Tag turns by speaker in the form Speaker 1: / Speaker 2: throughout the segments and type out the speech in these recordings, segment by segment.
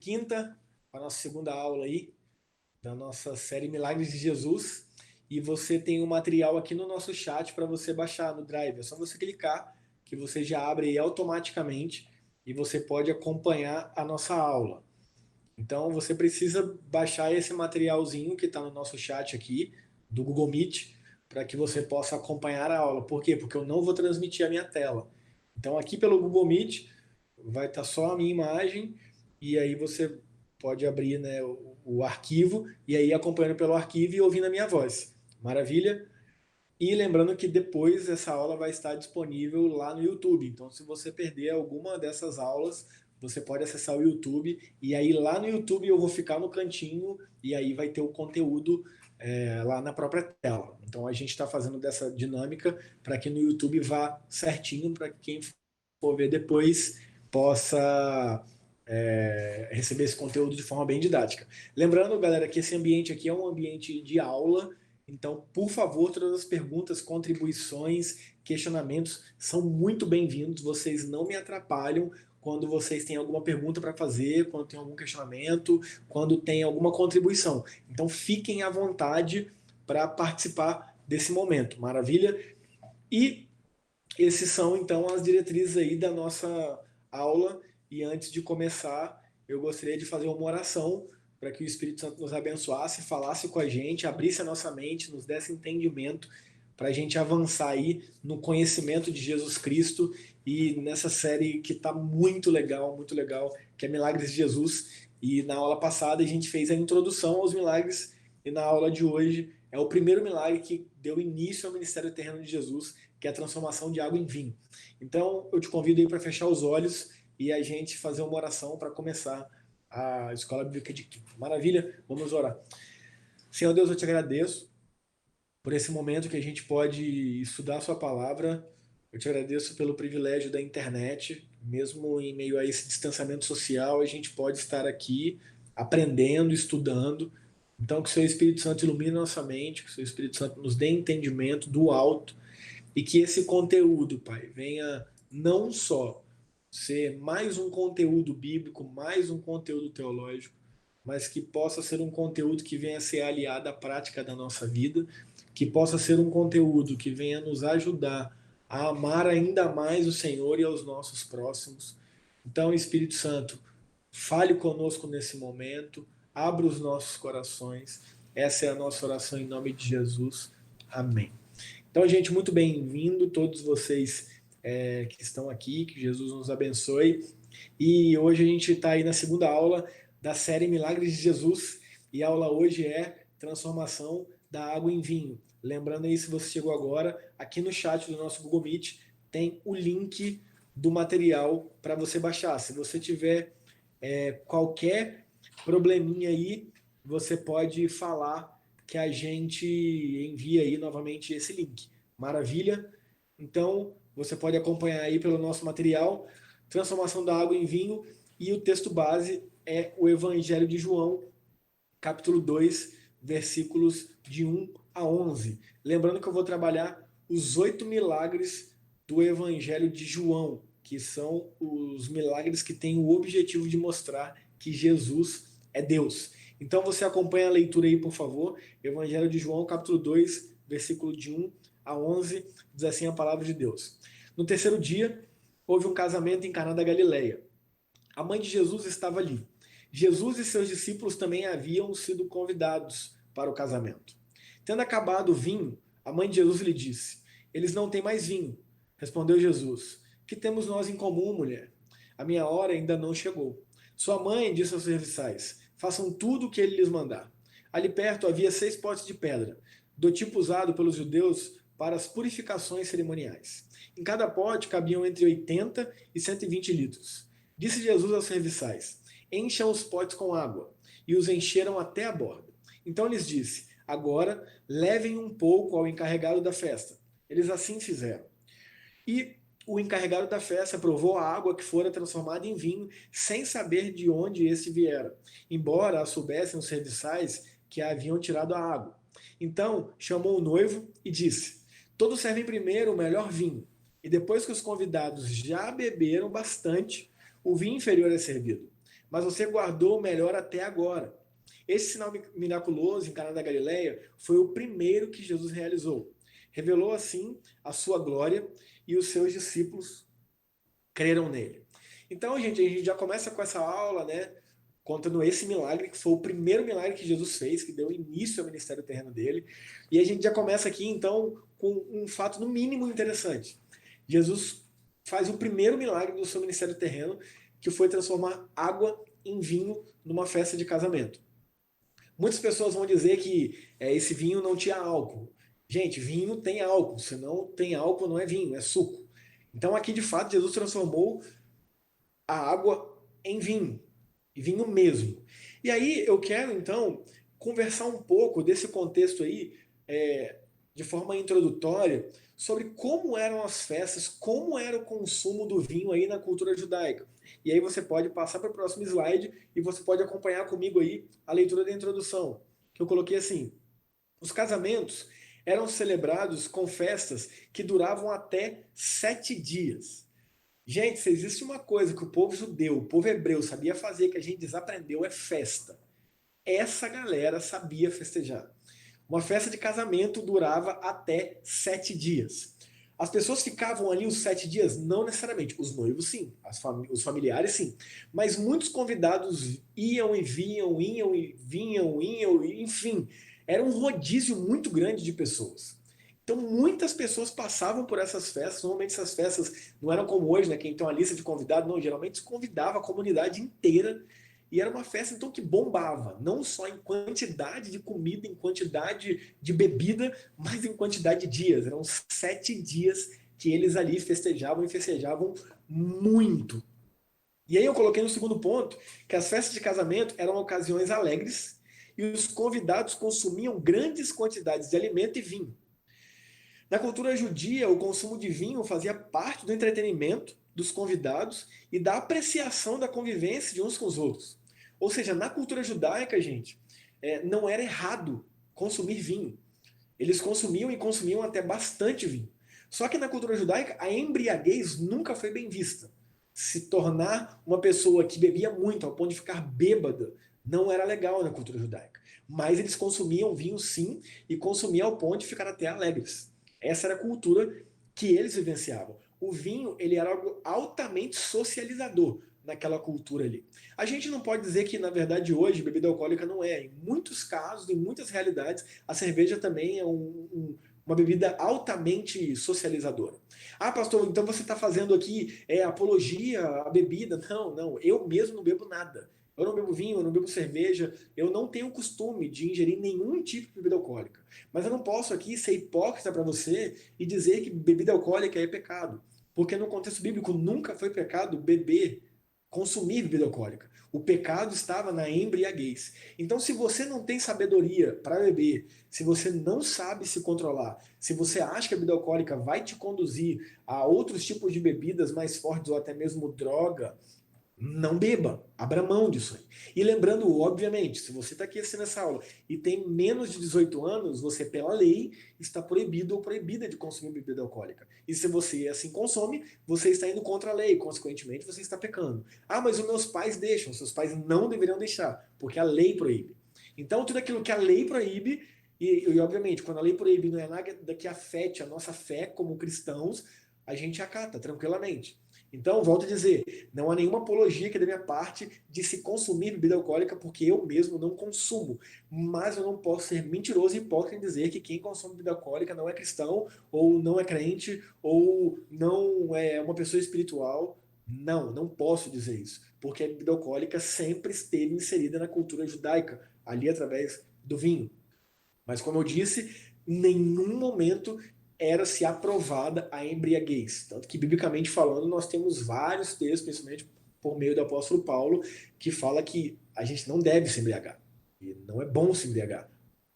Speaker 1: Quinta, a nossa segunda aula aí, da nossa série Milagres de Jesus. E você tem um material aqui no nosso chat para você baixar no Drive. É só você clicar que você já abre aí automaticamente e você pode acompanhar a nossa aula. Então você precisa baixar esse materialzinho que está no nosso chat aqui, do Google Meet, para que você possa acompanhar a aula. Por quê? Porque eu não vou transmitir a minha tela. Então aqui pelo Google Meet vai estar só a minha imagem e aí você pode abrir, né, o arquivo e aí acompanhando pelo arquivo e ouvindo a minha voz. Maravilha? E lembrando que depois essa aula vai estar disponível lá no YouTube. Então, se você perder alguma dessas aulas, você pode acessar o YouTube. E aí lá no YouTube eu vou ficar no cantinho e aí vai ter o conteúdo lá na própria tela. Então a gente está fazendo dessa dinâmica para que no YouTube vá certinho, para que quem for ver depois possa receber esse conteúdo de forma bem didática. Lembrando, galera, que esse ambiente aqui é um ambiente de aula. Então, por favor, todas as perguntas, contribuições, questionamentos são muito bem-vindos. Vocês não me atrapalham quando vocês têm alguma pergunta para fazer, quando tem algum questionamento, quando tem alguma contribuição. Então, fiquem à vontade para participar desse momento. Maravilha? E esses são, então, as diretrizes aí da nossa aula. E antes de começar, eu gostaria de fazer uma oração para que o Espírito Santo nos abençoasse, falasse com a gente, abrisse a nossa mente, nos desse entendimento para a gente avançar aí no conhecimento de Jesus Cristo e nessa série que está muito legal, que é Milagres de Jesus. E na aula passada a gente fez a introdução aos milagres e na aula de hoje é o primeiro milagre que deu início ao ministério terreno de Jesus, que é a transformação de água em vinho. Então eu te convido aí para fechar os olhos e a gente fazer uma oração para começar a Escola Bíblica de Quinta. Maravilha? Vamos orar. Senhor Deus, eu te agradeço por esse momento que a gente pode estudar a sua palavra. Eu te agradeço pelo privilégio da internet, mesmo em meio a esse distanciamento social, a gente pode estar aqui aprendendo, estudando. Então, que o seu Espírito Santo ilumine nossa mente, que o seu Espírito Santo nos dê entendimento do alto e que esse conteúdo, Pai, venha não só ser mais um conteúdo bíblico, mais um conteúdo teológico, mas que possa ser um conteúdo que venha ser aliado à prática da nossa vida, que possa ser um conteúdo que venha nos ajudar a amar ainda mais o Senhor e aos nossos próximos. Então, Espírito Santo, fale conosco nesse momento, abra os nossos corações. Essa é a nossa oração em nome de Jesus. Amém. Então, gente, muito bem-vindo, todos vocês que estão aqui, que Jesus nos abençoe. E hoje a gente está aí na segunda aula da série Milagres de Jesus, e a aula hoje é Transformação da Água em Vinho. Lembrando aí, se você chegou agora, aqui no chat do nosso Google Meet tem o link do material para você baixar. Se você tiver qualquer probleminha aí, você pode falar que a gente envia aí novamente esse link. Maravilha? Então, você pode acompanhar aí pelo nosso material Transformação da Água em Vinho e o texto base é o Evangelho de João, capítulo 2, versículos de 1 a 11. Lembrando que eu vou trabalhar os 8 milagres do Evangelho de João, que são os milagres que têm o objetivo de mostrar que Jesus é Deus. Então você acompanha a leitura aí, por favor. Evangelho de João, capítulo 2, versículo de 1 a 11, diz assim a palavra de Deus. No terceiro dia, houve um casamento em Caná da Galileia. A mãe de Jesus estava ali. Jesus e seus discípulos também haviam sido convidados para o casamento. Tendo acabado o vinho, a mãe de Jesus lhe disse: Eles não têm mais vinho. Respondeu Jesus: Que temos nós em comum, mulher? A minha hora ainda não chegou. Sua mãe disse aos serviçais: Façam tudo o que ele lhes mandar. Ali perto havia 6 potes de pedra, do tipo usado pelos judeus para as purificações cerimoniais. Em cada pote cabiam entre 80 e 120 litros. Disse Jesus aos serviçais: Encham os potes com água. E os encheram até a borda. Então lhes disse: Agora levem um pouco ao encarregado da festa. Eles assim fizeram. E o encarregado da festa provou a água que fora transformada em vinho, sem saber de onde este viera, embora a soubessem os serviçais que haviam tirado a água. Então chamou o noivo e disse: Todos servem primeiro o melhor vinho, e depois que os convidados já beberam bastante, o vinho inferior é servido. mas você guardou o melhor até agora. Esse sinal miraculoso em Caná da Galileia foi o primeiro que Jesus realizou. Revelou assim a sua glória e os seus discípulos creram nele. Então, gente, a gente já começa com essa aula, né, contando esse milagre, que foi o primeiro milagre que Jesus fez, que deu início ao ministério terreno dele. E a gente já começa aqui, então, com um fato, no mínimo, interessante. Jesus faz o primeiro milagre do seu ministério terreno, que foi transformar água em vinho numa festa de casamento. Muitas pessoas vão dizer que esse vinho não tinha álcool. Gente, vinho tem álcool. Se não tem álcool, não é vinho, é suco. Então, aqui, de fato, Jesus transformou a água em vinho, e vinho mesmo. E aí eu quero então conversar um pouco desse contexto aí, de forma introdutória, sobre como eram as festas, como era o consumo do vinho aí na cultura judaica. E aí você pode passar para o próximo slide e você pode acompanhar comigo aí a leitura da introdução, que eu coloquei assim: os casamentos eram celebrados com festas que duravam até 7 dias. Gente, se existe uma coisa que o povo judeu, o povo hebreu sabia fazer, que a gente desaprendeu, é festa. Essa galera sabia festejar. Uma festa de casamento durava até 7 dias. As pessoas ficavam ali os 7 dias? Não necessariamente. Os noivos, sim. Os familiares, sim. Mas muitos convidados iam e vinham, iam e vinham, iam, enfim. Era um rodízio muito grande de pessoas. Então, muitas pessoas passavam por essas festas. Normalmente, essas festas não eram como hoje, né? Quem tem uma lista de convidados, não. Geralmente, se convidava a comunidade inteira. E era uma festa, então, que bombava. Não só em quantidade de comida, em quantidade de bebida, mas em quantidade de dias. Eram 7 dias que eles ali festejavam e festejavam muito. E aí eu coloquei no segundo ponto que as festas de casamento eram ocasiões alegres e os convidados consumiam grandes quantidades de alimento e vinho. Na cultura judia, o consumo de vinho fazia parte do entretenimento dos convidados e da apreciação da convivência de uns com os outros. Ou seja, na cultura judaica, gente, não era errado consumir vinho. Eles consumiam e consumiam até bastante vinho. Só que na cultura judaica, a embriaguez nunca foi bem vista. Se tornar uma pessoa que bebia muito ao ponto de ficar bêbada não era legal na cultura judaica. Mas eles consumiam vinho sim e consumiam ao ponto de ficar até alegres. Essa era a cultura que eles vivenciavam. O vinho ele era algo altamente socializador naquela cultura ali. A gente não pode dizer que, na verdade, hoje bebida alcoólica não é. Em muitos casos, em muitas realidades, a cerveja também é uma bebida altamente socializadora. Ah, pastor, então você está fazendo aqui apologia à bebida? Não, não, eu mesmo não bebo nada. Eu não bebo vinho, eu não bebo cerveja, eu não tenho costume de ingerir nenhum tipo de bebida alcoólica. Mas eu não posso aqui ser hipócrita para você e dizer que bebida alcoólica é pecado. Porque no contexto bíblico nunca foi pecado beber, consumir bebida alcoólica. O pecado estava na embriaguez. Então, se você não tem sabedoria para beber, se você não sabe se controlar, se você acha que a bebida alcoólica vai te conduzir a outros tipos de bebidas mais fortes ou até mesmo droga, não beba, abra mão disso aí. E lembrando, obviamente, se você está aqui assistindo essa aula e tem menos de 18 anos, você, pela lei, está proibido ou proibida de consumir bebida alcoólica. E se você assim consome, você está indo contra a lei, consequentemente, você está pecando. Ah, mas os meus pais deixam, seus pais não deveriam deixar, porque a lei proíbe. Então, tudo aquilo que a lei proíbe, obviamente, quando a lei proíbe não é nada que afete a nossa fé como cristãos, a gente acata tranquilamente. Então, volto a dizer, não há nenhuma apologia aqui da minha parte de se consumir bebida alcoólica, porque eu mesmo não consumo. Mas eu não posso ser mentiroso e hipócrita em dizer que quem consome bebida alcoólica não é cristão, ou não é crente, ou não é uma pessoa espiritual. Não, não posso dizer isso. Porque a bebida alcoólica sempre esteve inserida na cultura judaica, ali através do vinho. Mas, como eu disse, em nenhum momento era-se aprovada a embriaguez. Tanto que, biblicamente falando, nós temos vários textos, principalmente por meio do apóstolo Paulo, que fala que a gente não deve se embriagar. E não é bom se embriagar.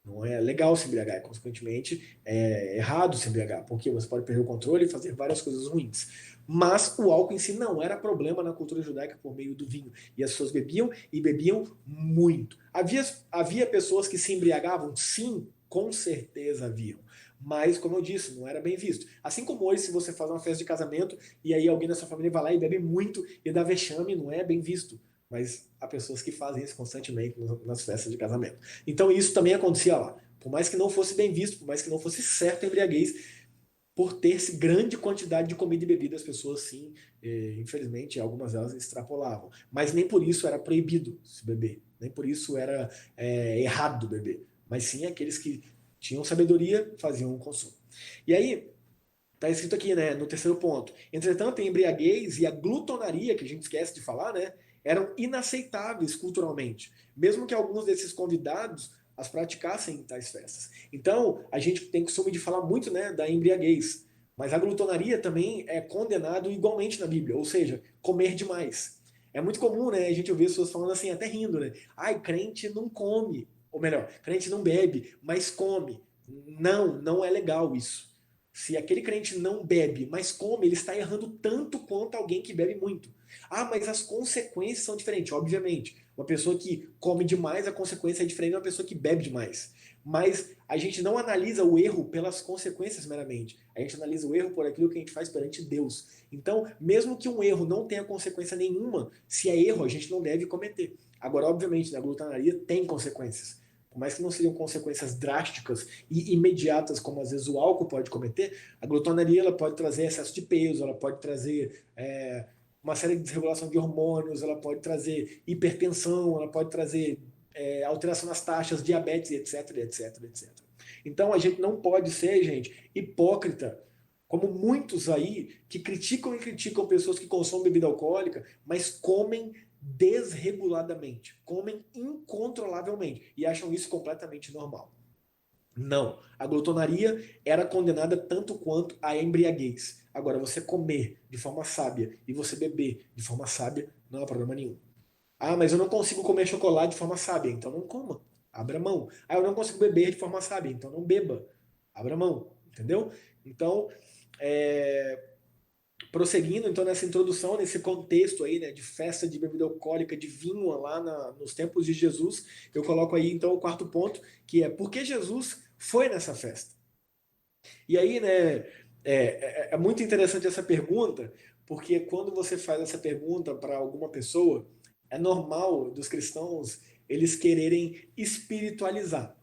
Speaker 1: Não é legal se embriagar. Consequentemente, é errado se embriagar, porque você pode perder o controle e fazer várias coisas ruins. Mas o álcool em si não era problema na cultura judaica por meio do vinho. E as pessoas bebiam e bebiam muito. Havia pessoas que se embriagavam? Sim, com certeza haviam. Mas, como eu disse, não era bem visto. Assim como hoje, se você faz uma festa de casamento e aí alguém da sua família vai lá e bebe muito e dá vexame, não é bem visto. mas há pessoas que fazem isso constantemente nas festas de casamento. Então isso também acontecia lá. Por mais que não fosse bem visto, por mais que não fosse certo a embriaguez, por ter grande quantidade de comida e bebida, as pessoas sim, infelizmente, algumas delas extrapolavam. Mas nem por isso era proibido se beber, nem por isso era errado beber. Mas sim aqueles que tinham sabedoria faziam o consumo. E aí, está escrito aqui, né, no terceiro ponto. Entretanto, a embriaguez e a glutonaria, que a gente esquece de falar, né, eram inaceitáveis culturalmente, mesmo que alguns desses convidados as praticassem em tais festas. Então, a gente tem costume de falar muito, né, da embriaguez, mas a glutonaria também é condenado igualmente na Bíblia, ou seja, comer demais. É muito comum, né, a gente ouvir pessoas falando assim, até rindo, né? Ai, crente não come, ou melhor, crente não bebe, mas come. Não, não é legal isso. Se aquele crente não bebe, mas come, ele está errando tanto quanto alguém que bebe muito. Ah, mas as consequências são diferentes, obviamente. Uma pessoa que come demais, a consequência é diferente de uma pessoa que bebe demais. Mas a gente não analisa o erro pelas consequências meramente. A gente analisa o erro por aquilo que a gente faz perante Deus. Então, mesmo que um erro não tenha consequência nenhuma, se é erro, a gente não deve cometer. Agora, obviamente, na glutanaria tem consequências. Por mais que não sejam consequências drásticas e imediatas, como às vezes o álcool pode cometer, a glutonaria ela pode trazer excesso de peso, ela pode trazer uma série de desregulação de hormônios, ela pode trazer hipertensão, ela pode trazer alteração nas taxas, diabetes, etc, etc, etc. Então a gente não pode ser, gente, hipócrita, como muitos aí que criticam e criticam pessoas que consomem bebida alcoólica, mas comem desreguladamente, comem incontrolavelmente e acham isso completamente normal. Não, a glutonaria era condenada tanto quanto a embriaguez. Agora, você comer de forma sábia e você beber de forma sábia não há problema nenhum. Ah, mas eu não consigo comer chocolate de forma sábia, então não coma. Abra mão. Ah, eu não consigo beber de forma sábia, então não beba. Abra mão. Entendeu? Então, prosseguindo então nessa introdução, nesse contexto aí, né, de festa de bebida alcoólica, de vinho lá nos tempos de Jesus, eu coloco aí então o quarto ponto, que é por que Jesus foi nessa festa? E aí, né, é muito interessante essa pergunta, porque quando você faz essa pergunta para alguma pessoa, é normal dos cristãos eles quererem espiritualizar.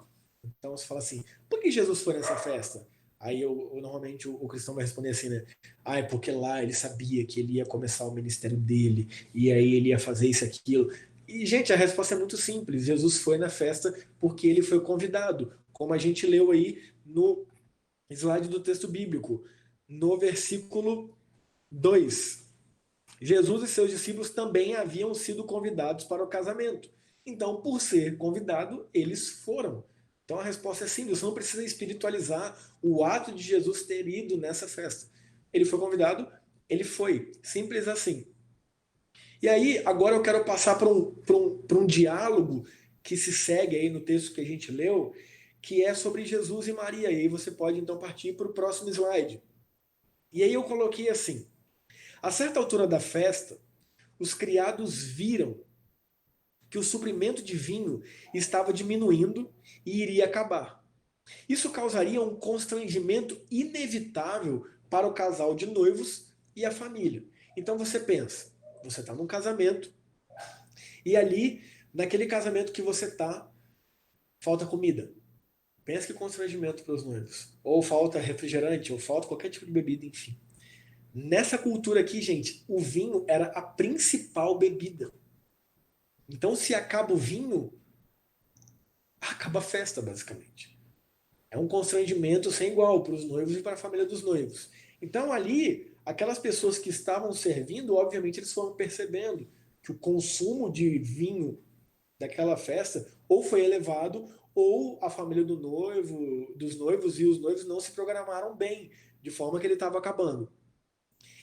Speaker 1: Então você fala assim, por que Jesus foi nessa festa? Aí normalmente o cristão vai responder assim, né? Ah, é porque lá ele sabia que ele ia começar o ministério dele, e aí ele ia fazer isso e aquilo. E, gente, a resposta é muito simples. Jesus foi na festa porque ele foi convidado. Como a gente leu aí no slide do texto bíblico, no versículo 2. Jesus e seus discípulos também haviam sido convidados para o casamento. Então, por ser convidado, eles foram. Então a resposta é simples, você não precisa espiritualizar o ato de Jesus ter ido nessa festa. Ele foi convidado, ele foi. Simples assim. E aí, agora eu quero passar para um diálogo que se segue aí no texto que a gente leu, que é sobre Jesus e Maria. E aí você pode então partir para o próximo slide. E aí eu coloquei assim: a certa altura da festa, os criados viram que o suprimento de vinho estava diminuindo e iria acabar. Isso causaria um constrangimento inevitável para o casal de noivos e a família. Então você pensa, você está num casamento e ali, naquele casamento que você está, falta comida. Pensa que constrangimento para os noivos. Ou falta refrigerante, ou falta qualquer tipo de bebida, enfim. Nessa cultura aqui, gente, o vinho era a principal bebida. Então, se acaba o vinho, acaba a festa, basicamente. É um constrangimento sem igual para os noivos e para a família dos noivos. Então, ali, aquelas pessoas que estavam servindo, obviamente, eles foram percebendo que o consumo de vinho daquela festa ou foi elevado ou a família do noivo, dos noivos e os noivos não se programaram bem, de forma que ele estava acabando.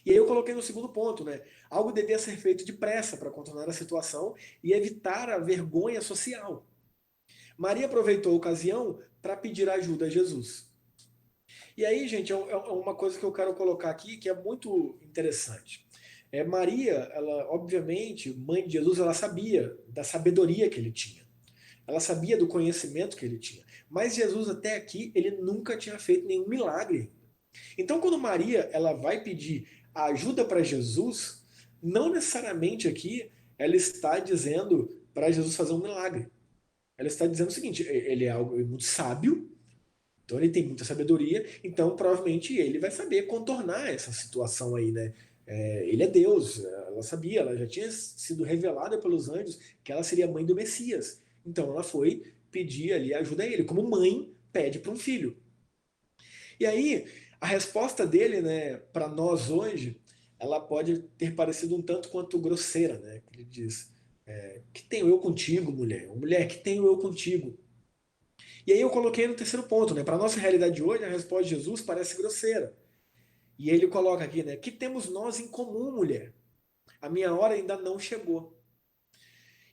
Speaker 1: E aí eu coloquei no segundo ponto, né? Algo devia ser feito depressa para contornar a situação e evitar a vergonha social. Maria aproveitou a ocasião para pedir ajuda a Jesus. E aí, gente, é uma coisa que eu quero colocar aqui que é muito interessante. Maria, ela, obviamente, mãe de Jesus, ela sabia da sabedoria que ele tinha. Ela sabia do conhecimento que ele tinha. Mas Jesus, até aqui, ele nunca tinha feito nenhum milagre. Então, quando Maria ela vai pedir ajuda para Jesus, não necessariamente aqui ela está dizendo para Jesus fazer um milagre. Ela está dizendo o seguinte: ele é algo muito sábio, então ele tem muita sabedoria, então provavelmente ele vai saber contornar essa situação aí, né? Ele é Deus, ela sabia, ela já tinha sido revelada pelos anjos que ela seria mãe do Messias. Então ela foi pedir ali ajuda a ele, como mãe pede para um filho. E aí, a resposta dele, né, para nós hoje, ela pode ter parecido um tanto quanto grosseira, né? Ele diz: que tenho eu contigo, mulher? Mulher, que tenho eu contigo? E aí eu coloquei no terceiro ponto, né? Para a nossa realidade de hoje, a resposta de Jesus parece grosseira. E ele coloca aqui, né? Que temos nós em comum, mulher? A minha hora ainda não chegou.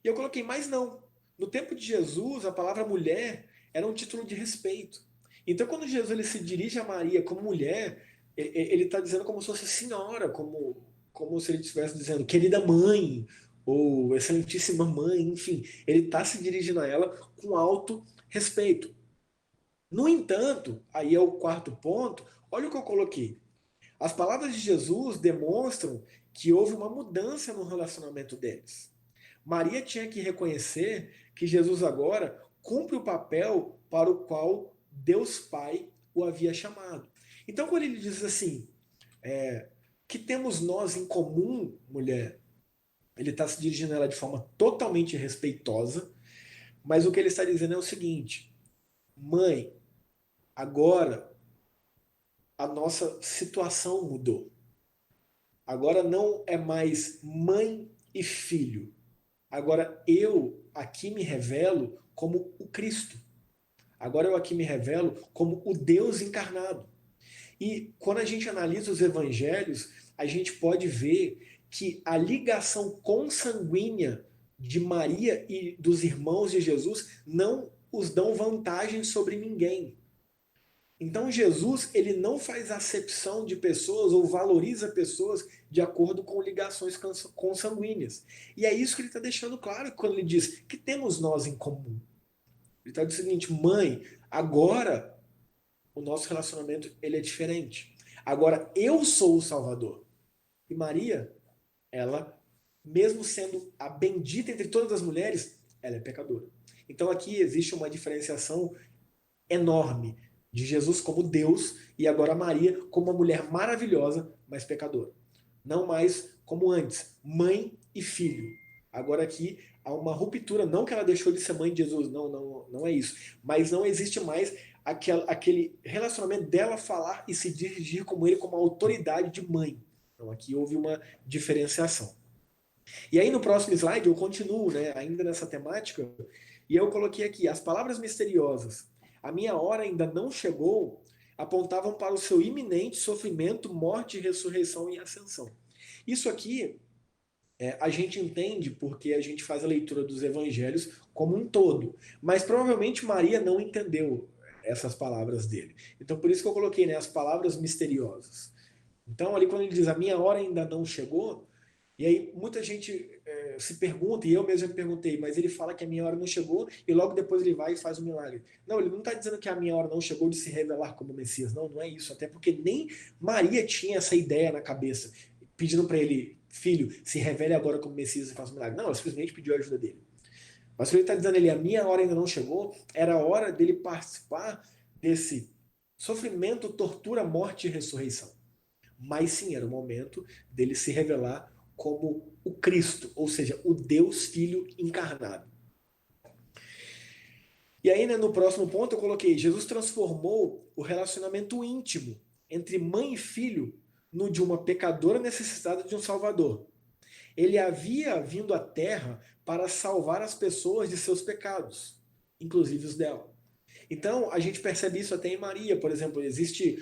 Speaker 1: E eu coloquei, mas não. No tempo de Jesus, a palavra mulher era um título de respeito. Então, quando Jesus ele se dirige a Maria como mulher, ele está dizendo como se fosse senhora, como se ele estivesse dizendo querida mãe, ou excelentíssima mãe, enfim. Ele está se dirigindo a ela com alto respeito. No entanto, aí é o quarto ponto, olha o que eu coloquei. As palavras de Jesus demonstram que houve uma mudança no relacionamento deles. Maria tinha que reconhecer que Jesus agora cumpre o papel para o qual Deus Pai o havia chamado. Então, quando ele diz assim, que temos nós em comum, mulher, ele está se dirigindo a ela de forma totalmente respeitosa, mas o que ele está dizendo é o seguinte: mãe, agora a nossa situação mudou. Agora não é mais mãe e filho. Agora eu aqui me revelo como o Cristo. Agora eu aqui me revelo como o Deus encarnado. E quando a gente analisa os evangelhos, a gente pode ver que a ligação consanguínea de Maria e dos irmãos de Jesus não os dão vantagem sobre ninguém. Então Jesus ele não faz acepção de pessoas ou valoriza pessoas de acordo com ligações consanguíneas. E é isso que ele está deixando claro quando ele diz que temos nós em comum. Ele está dizendo o seguinte: mãe, agora o nosso relacionamento ele é diferente. Agora eu sou o Salvador. E Maria, ela, mesmo sendo a bendita entre todas as mulheres, ela é pecadora. Então aqui existe uma diferenciação enorme de Jesus como Deus e agora Maria como uma mulher maravilhosa, mas pecadora. Não mais como antes, mãe e filho. Agora aqui há uma ruptura, não que ela deixou de ser mãe de Jesus, não é isso. Mas não existe mais aquele relacionamento dela falar e se dirigir como ele, como a autoridade de mãe. Então aqui houve uma diferenciação. E aí no próximo slide eu continuo, né, ainda nessa temática, e eu coloquei aqui as palavras misteriosas. A minha hora ainda não chegou, apontavam para o seu iminente sofrimento, morte, ressurreição e ascensão. Isso aqui a gente entende porque a gente faz a leitura dos evangelhos como um todo. Mas provavelmente Maria não entendeu essas palavras dele. Então por isso que eu coloquei, né, as palavras misteriosas. Então ali quando ele diz a minha hora ainda não chegou, e aí muita gente se pergunta, e eu mesmo me perguntei, mas ele fala que a minha hora não chegou e logo depois ele vai e faz o milagre. Não, ele não está dizendo que a minha hora não chegou de se revelar como Messias. Não, não é isso. Até porque nem Maria tinha essa ideia na cabeça, pedindo para ele, filho, se revele agora como Messias e faça o milagre. Não, ela simplesmente pediu a ajuda dele. Mas o que ele está dizendo ali, a minha hora ainda não chegou, era a hora dele participar desse sofrimento, tortura, morte e ressurreição. Mas sim, era o momento dele se revelar como o Cristo, ou seja, o Deus Filho encarnado. E aí, né, no próximo ponto, eu coloquei: Jesus transformou o relacionamento íntimo entre mãe e filho no de uma pecadora necessitada de um Salvador. Ele havia vindo à Terra para salvar as pessoas de seus pecados, inclusive os dela. Então, a gente percebe isso até em Maria, por exemplo. Existe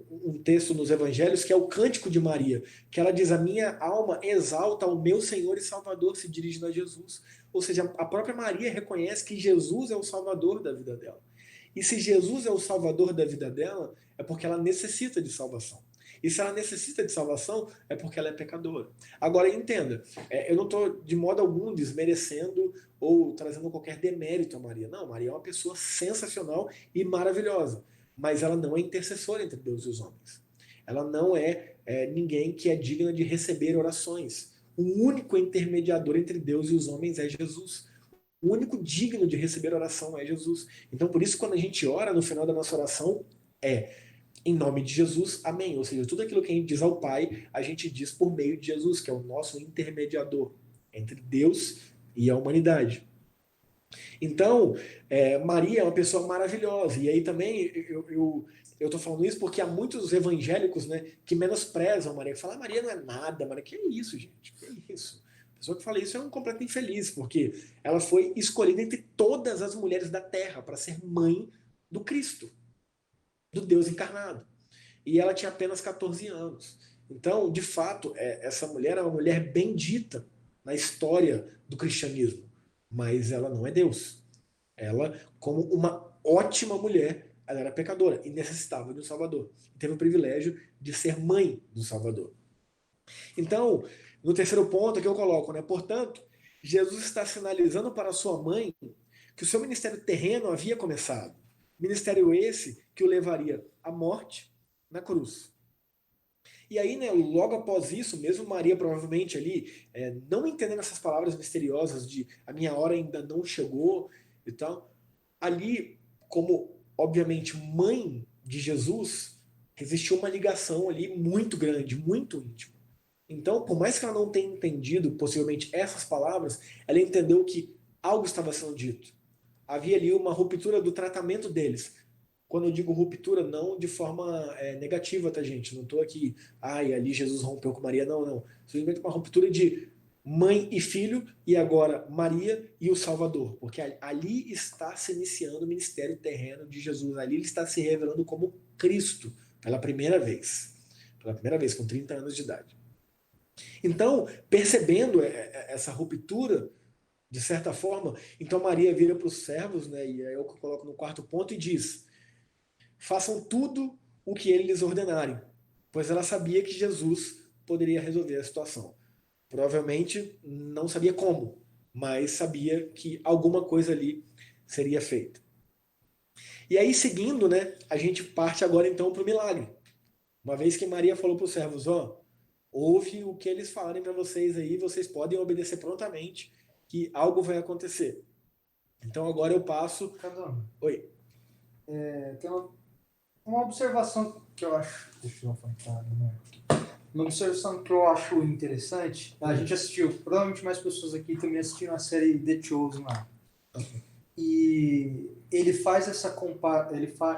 Speaker 1: um texto nos evangelhos que é o Cântico de Maria, que ela diz: a minha alma exalta o meu Senhor e Salvador, se dirigindo a Jesus. Ou seja, a própria Maria reconhece que Jesus é o Salvador da vida dela. E se Jesus é o Salvador da vida dela, é porque ela necessita de salvação. E se ela necessita de salvação, é porque ela é pecadora. Agora, entenda, eu não estou de modo algum desmerecendo ou trazendo qualquer demérito a Maria. Não, Maria é uma pessoa sensacional e maravilhosa. Mas ela não é intercessora entre Deus e os homens. Ela não é ninguém que é digna de receber orações O único intermediador entre Deus e os homens é Jesus. O único digno de receber oração é Jesus. Então, por isso, quando a gente ora, no final da nossa oração, é em nome de Jesus, amém. Ou seja, tudo aquilo que a gente diz ao Pai, a gente diz por meio de Jesus, que é o nosso intermediador entre Deus e a humanidade. Então, Maria é uma pessoa maravilhosa. E aí também eu tô falando isso porque há muitos evangélicos, né, que menosprezam Maria, que falam, Maria não é nada, Maria, que é isso, gente? Que é isso? A pessoa que fala isso é um completo infeliz, porque ela foi escolhida entre todas as mulheres da terra para ser mãe do Cristo, do Deus encarnado. E ela tinha apenas 14 anos. Então, de fato, essa mulher é uma mulher bendita na história do cristianismo, mas ela não é Deus. Ela, como uma ótima mulher, ela era pecadora e necessitava de um Salvador. E teve o privilégio de ser mãe do Salvador. Então, no terceiro ponto que eu coloco, né? Portanto, Jesus está sinalizando para sua mãe que o seu ministério terreno havia começado. Ministério esse que o levaria à morte na cruz. E aí, né, logo após isso, mesmo Maria provavelmente ali, não entendendo essas palavras misteriosas de a minha hora ainda não chegou e tal, ali, como obviamente mãe de Jesus, existiu uma ligação ali muito grande, muito íntima. Então, por mais que ela não tenha entendido possivelmente essas palavras, ela entendeu que algo estava sendo dito. Havia ali uma ruptura do tratamento deles. Quando eu digo ruptura, não de forma negativa, tá, gente? Não estou aqui, ai, ali Jesus rompeu com Maria, não, não. Simplesmente uma ruptura de mãe e filho, e agora Maria e o Salvador. Porque ali está se iniciando o ministério terreno de Jesus. Ali ele está se revelando como Cristo, pela primeira vez. Pela primeira vez, com 30 anos de idade. Então, percebendo essa ruptura, de certa forma, então Maria vira para os servos, né, e é o que eu coloco no quarto ponto, e diz: façam tudo o que ele lhes ordenarem, pois ela sabia que Jesus poderia resolver a situação. Provavelmente não sabia como, mas sabia que alguma coisa ali seria feita. E aí, seguindo, né, a gente parte agora então para o milagre. Uma vez que Maria falou para os servos: ó, ouve o que eles falarem para vocês aí, vocês podem obedecer prontamente, que algo vai acontecer. Então agora eu passo.
Speaker 2: Cadu,
Speaker 1: Oi.
Speaker 2: tem uma observação que eu acho. Deixa eu aumentar, né? Uma observação que eu acho interessante. A gente assistiu, provavelmente mais pessoas aqui também assistiram a série The Chosen lá. E ele faz essa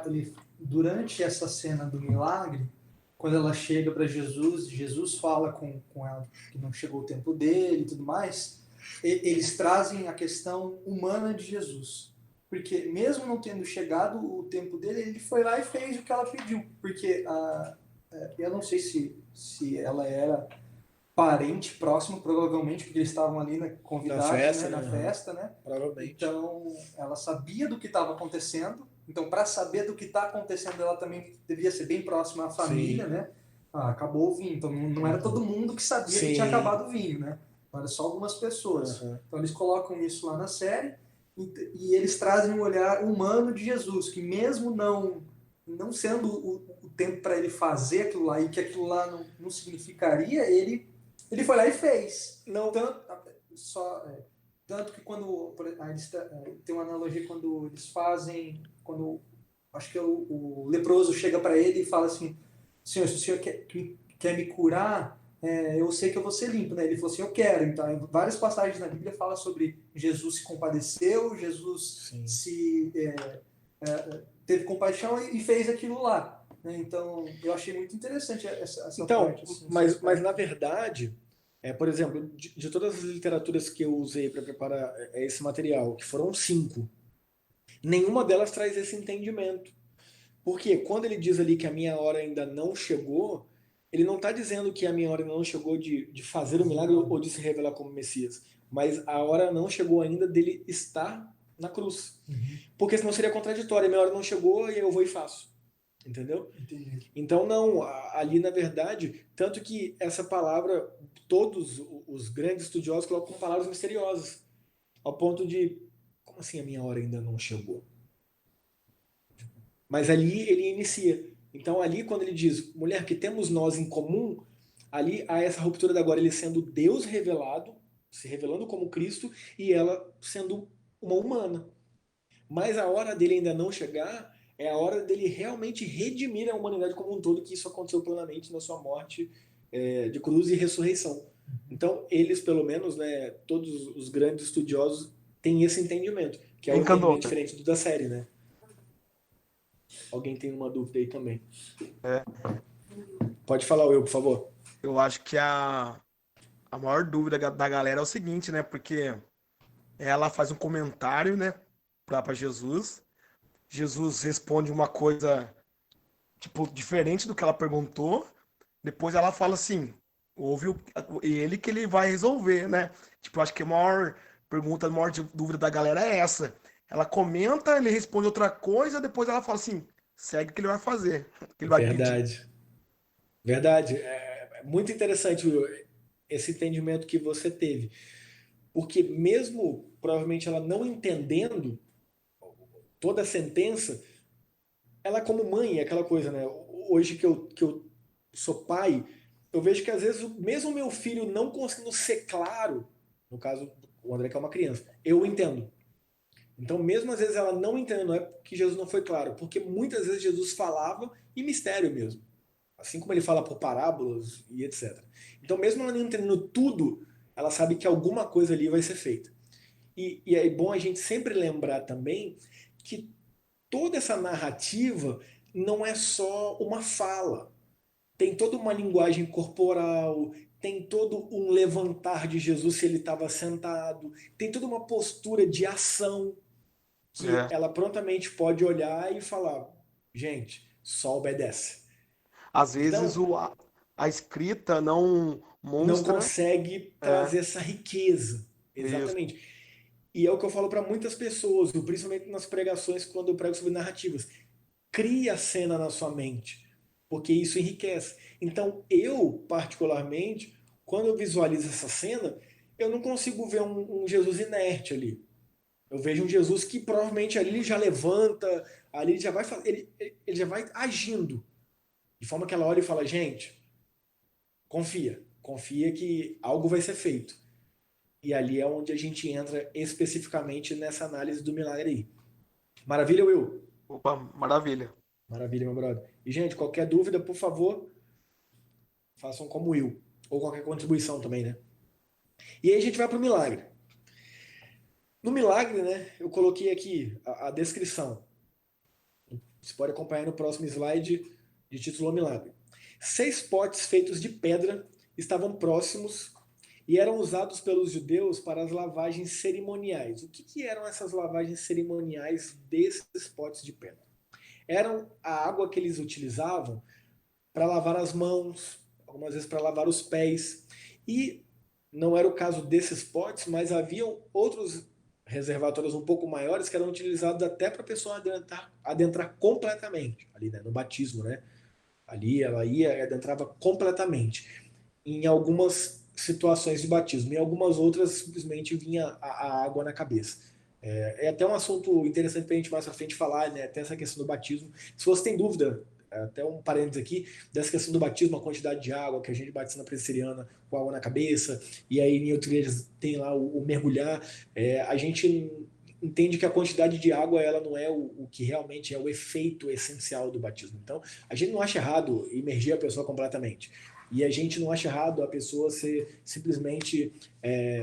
Speaker 2: ele durante essa cena do milagre, quando ela chega para Jesus, Jesus fala com ela que não chegou o tempo dele e tudo mais, eles trazem a questão humana de Jesus. Porque mesmo não tendo chegado o tempo dele, ele foi lá e fez o que ela pediu. Porque eu não sei se ela era parente próximo, provavelmente, porque eles estavam ali convidados na festa, né?
Speaker 1: Provavelmente.
Speaker 2: Então, ela sabia do que estava acontecendo. Então, para saber do que está acontecendo, ela também devia ser bem próxima à família, né? Acabou o vinho. Então, não era todo mundo que sabia que tinha acabado o vinho, né? Era só algumas pessoas. Então, eles colocam isso lá na série e eles trazem um olhar humano de Jesus, que mesmo não sendo o tempo para ele fazer aquilo lá e que aquilo lá não significaria, ele foi lá e fez.
Speaker 1: Não.
Speaker 2: Tanto que quando tem uma analogia quando eles fazem, quando acho que o leproso chega para ele e fala assim: Senhor, se o senhor quer me curar, eu sei que eu vou ser limpo, né? Ele falou assim: eu quero. Então, em várias passagens na Bíblia fala sobre Jesus se compadeceu, Jesus teve compaixão e fez aquilo lá. Né? Então, eu achei muito interessante essa parte. Assim,
Speaker 1: mas na verdade, por exemplo, de todas as literaturas que eu usei para preparar esse material, que foram 5, nenhuma delas traz esse entendimento. Porque quando ele diz ali que a minha hora ainda não chegou, ele não está dizendo que a minha hora ainda não chegou de fazer o milagre ou de se revelar como Messias. Mas a hora não chegou ainda dele estar na cruz. Porque senão seria contraditório. A minha hora não chegou e eu vou e faço. Entendeu?
Speaker 2: Entendi.
Speaker 1: Então, não, ali na verdade, tanto que essa palavra, todos os grandes estudiosos colocam como palavras misteriosas, ao ponto de, como assim a minha hora ainda não chegou? Mas ali ele inicia. Então, ali, quando ele diz, mulher, que temos nós em comum, Ali há essa ruptura da agora ele sendo Deus revelado, se revelando como Cristo, e ela sendo uma humana. Mas a hora dele ainda não chegar é a hora dele realmente redimir a humanidade como um todo, que isso aconteceu plenamente na sua morte de cruz e ressurreição. Então, eles, pelo menos, né, todos os grandes estudiosos têm esse entendimento, que é um
Speaker 3: Encandor.
Speaker 1: entendimento diferente do da série, né? Alguém tem uma dúvida aí também? Pode falar, Will, por favor.
Speaker 3: Eu acho que a maior dúvida da galera é o seguinte, né? Porque ela faz um comentário, né, para Jesus. Jesus responde uma coisa, tipo, diferente do que ela perguntou. Depois ela fala assim, ouve ele que ele vai resolver, né? Tipo, acho que a maior pergunta, a maior dúvida da galera é essa. Ela comenta, ele responde outra coisa, depois ela fala assim, segue o que ele vai fazer, o que ele vai pedir.
Speaker 1: Verdade. Verdade. É muito interessante Will, esse entendimento que você teve. Porque mesmo, provavelmente, ela não entendendo toda a sentença, ela como mãe, é aquela coisa, né? Hoje que eu sou pai, eu vejo que às vezes, mesmo o meu filho não conseguindo ser claro, no caso, o André que é uma criança, eu entendo. Então, mesmo às vezes ela não entende, não é que Jesus não foi claro, porque muitas vezes Jesus falava em mistério mesmo. Assim como ele fala por parábolas e etc. Então, mesmo ela não entendendo tudo, ela sabe que alguma coisa ali vai ser feita. E é bom a gente sempre lembrar também que toda essa narrativa não é só uma fala. Tem toda uma linguagem corporal, tem todo um levantar de Jesus se ele estava sentado, tem toda uma postura de ação que
Speaker 3: É.
Speaker 1: ela prontamente pode olhar e falar: gente, só obedece.
Speaker 3: Às vezes
Speaker 1: Então,
Speaker 3: a escrita não
Speaker 1: não
Speaker 3: mostra.
Speaker 1: consegue
Speaker 3: É,
Speaker 1: trazer essa riqueza.
Speaker 3: isso.
Speaker 1: Exatamente. E é o que eu falo para muitas pessoas, principalmente nas pregações, quando eu prego sobre narrativas. Cria a cena na sua mente, porque isso enriquece. Então, eu, particularmente, quando eu visualizo essa cena, eu não consigo ver um Jesus inerte ali. Eu vejo um Jesus que provavelmente ali ele já levanta, ali ele já vai, ele já vai agindo. De forma que ela olha e fala: gente, confia que algo vai ser feito. E ali é onde a gente entra especificamente nessa análise do milagre aí. Maravilha, Will?
Speaker 3: Opa, maravilha.
Speaker 1: Maravilha, meu brother. E, gente, qualquer dúvida, por favor, façam como Will. Ou qualquer contribuição também, né? E aí a gente vai para o milagre. No milagre, né, eu coloquei aqui a descrição. Você pode acompanhar no próximo slide de título Milagre. 6 potes feitos de pedra estavam próximos e eram usados pelos judeus para as lavagens cerimoniais. O que eram essas lavagens cerimoniais desses potes de pedra? Eram a água que eles utilizavam para lavar as mãos, algumas vezes para lavar os pés. E não era o caso desses potes, mas haviam outros reservatórios um pouco maiores que eram utilizados até para a pessoa adentrar completamente ali, né, no batismo, né? Ali ela ia adentrava completamente. Em algumas situações de batismo, em algumas outras simplesmente vinha a água na cabeça. É até um assunto interessante para a gente mais pra frente falar, né? Até essa questão do batismo. Se você tem dúvida, até um parênteses aqui, dessa questão do batismo, a quantidade de água que a gente batiza na presbiteriana com água na cabeça, e aí em outras igrejas tem lá o mergulhar, a gente entende que a quantidade de água ela não é o que realmente é o efeito essencial do batismo. Então, a gente não acha errado imergir a pessoa completamente. E a gente não acha errado a pessoa ser simplesmente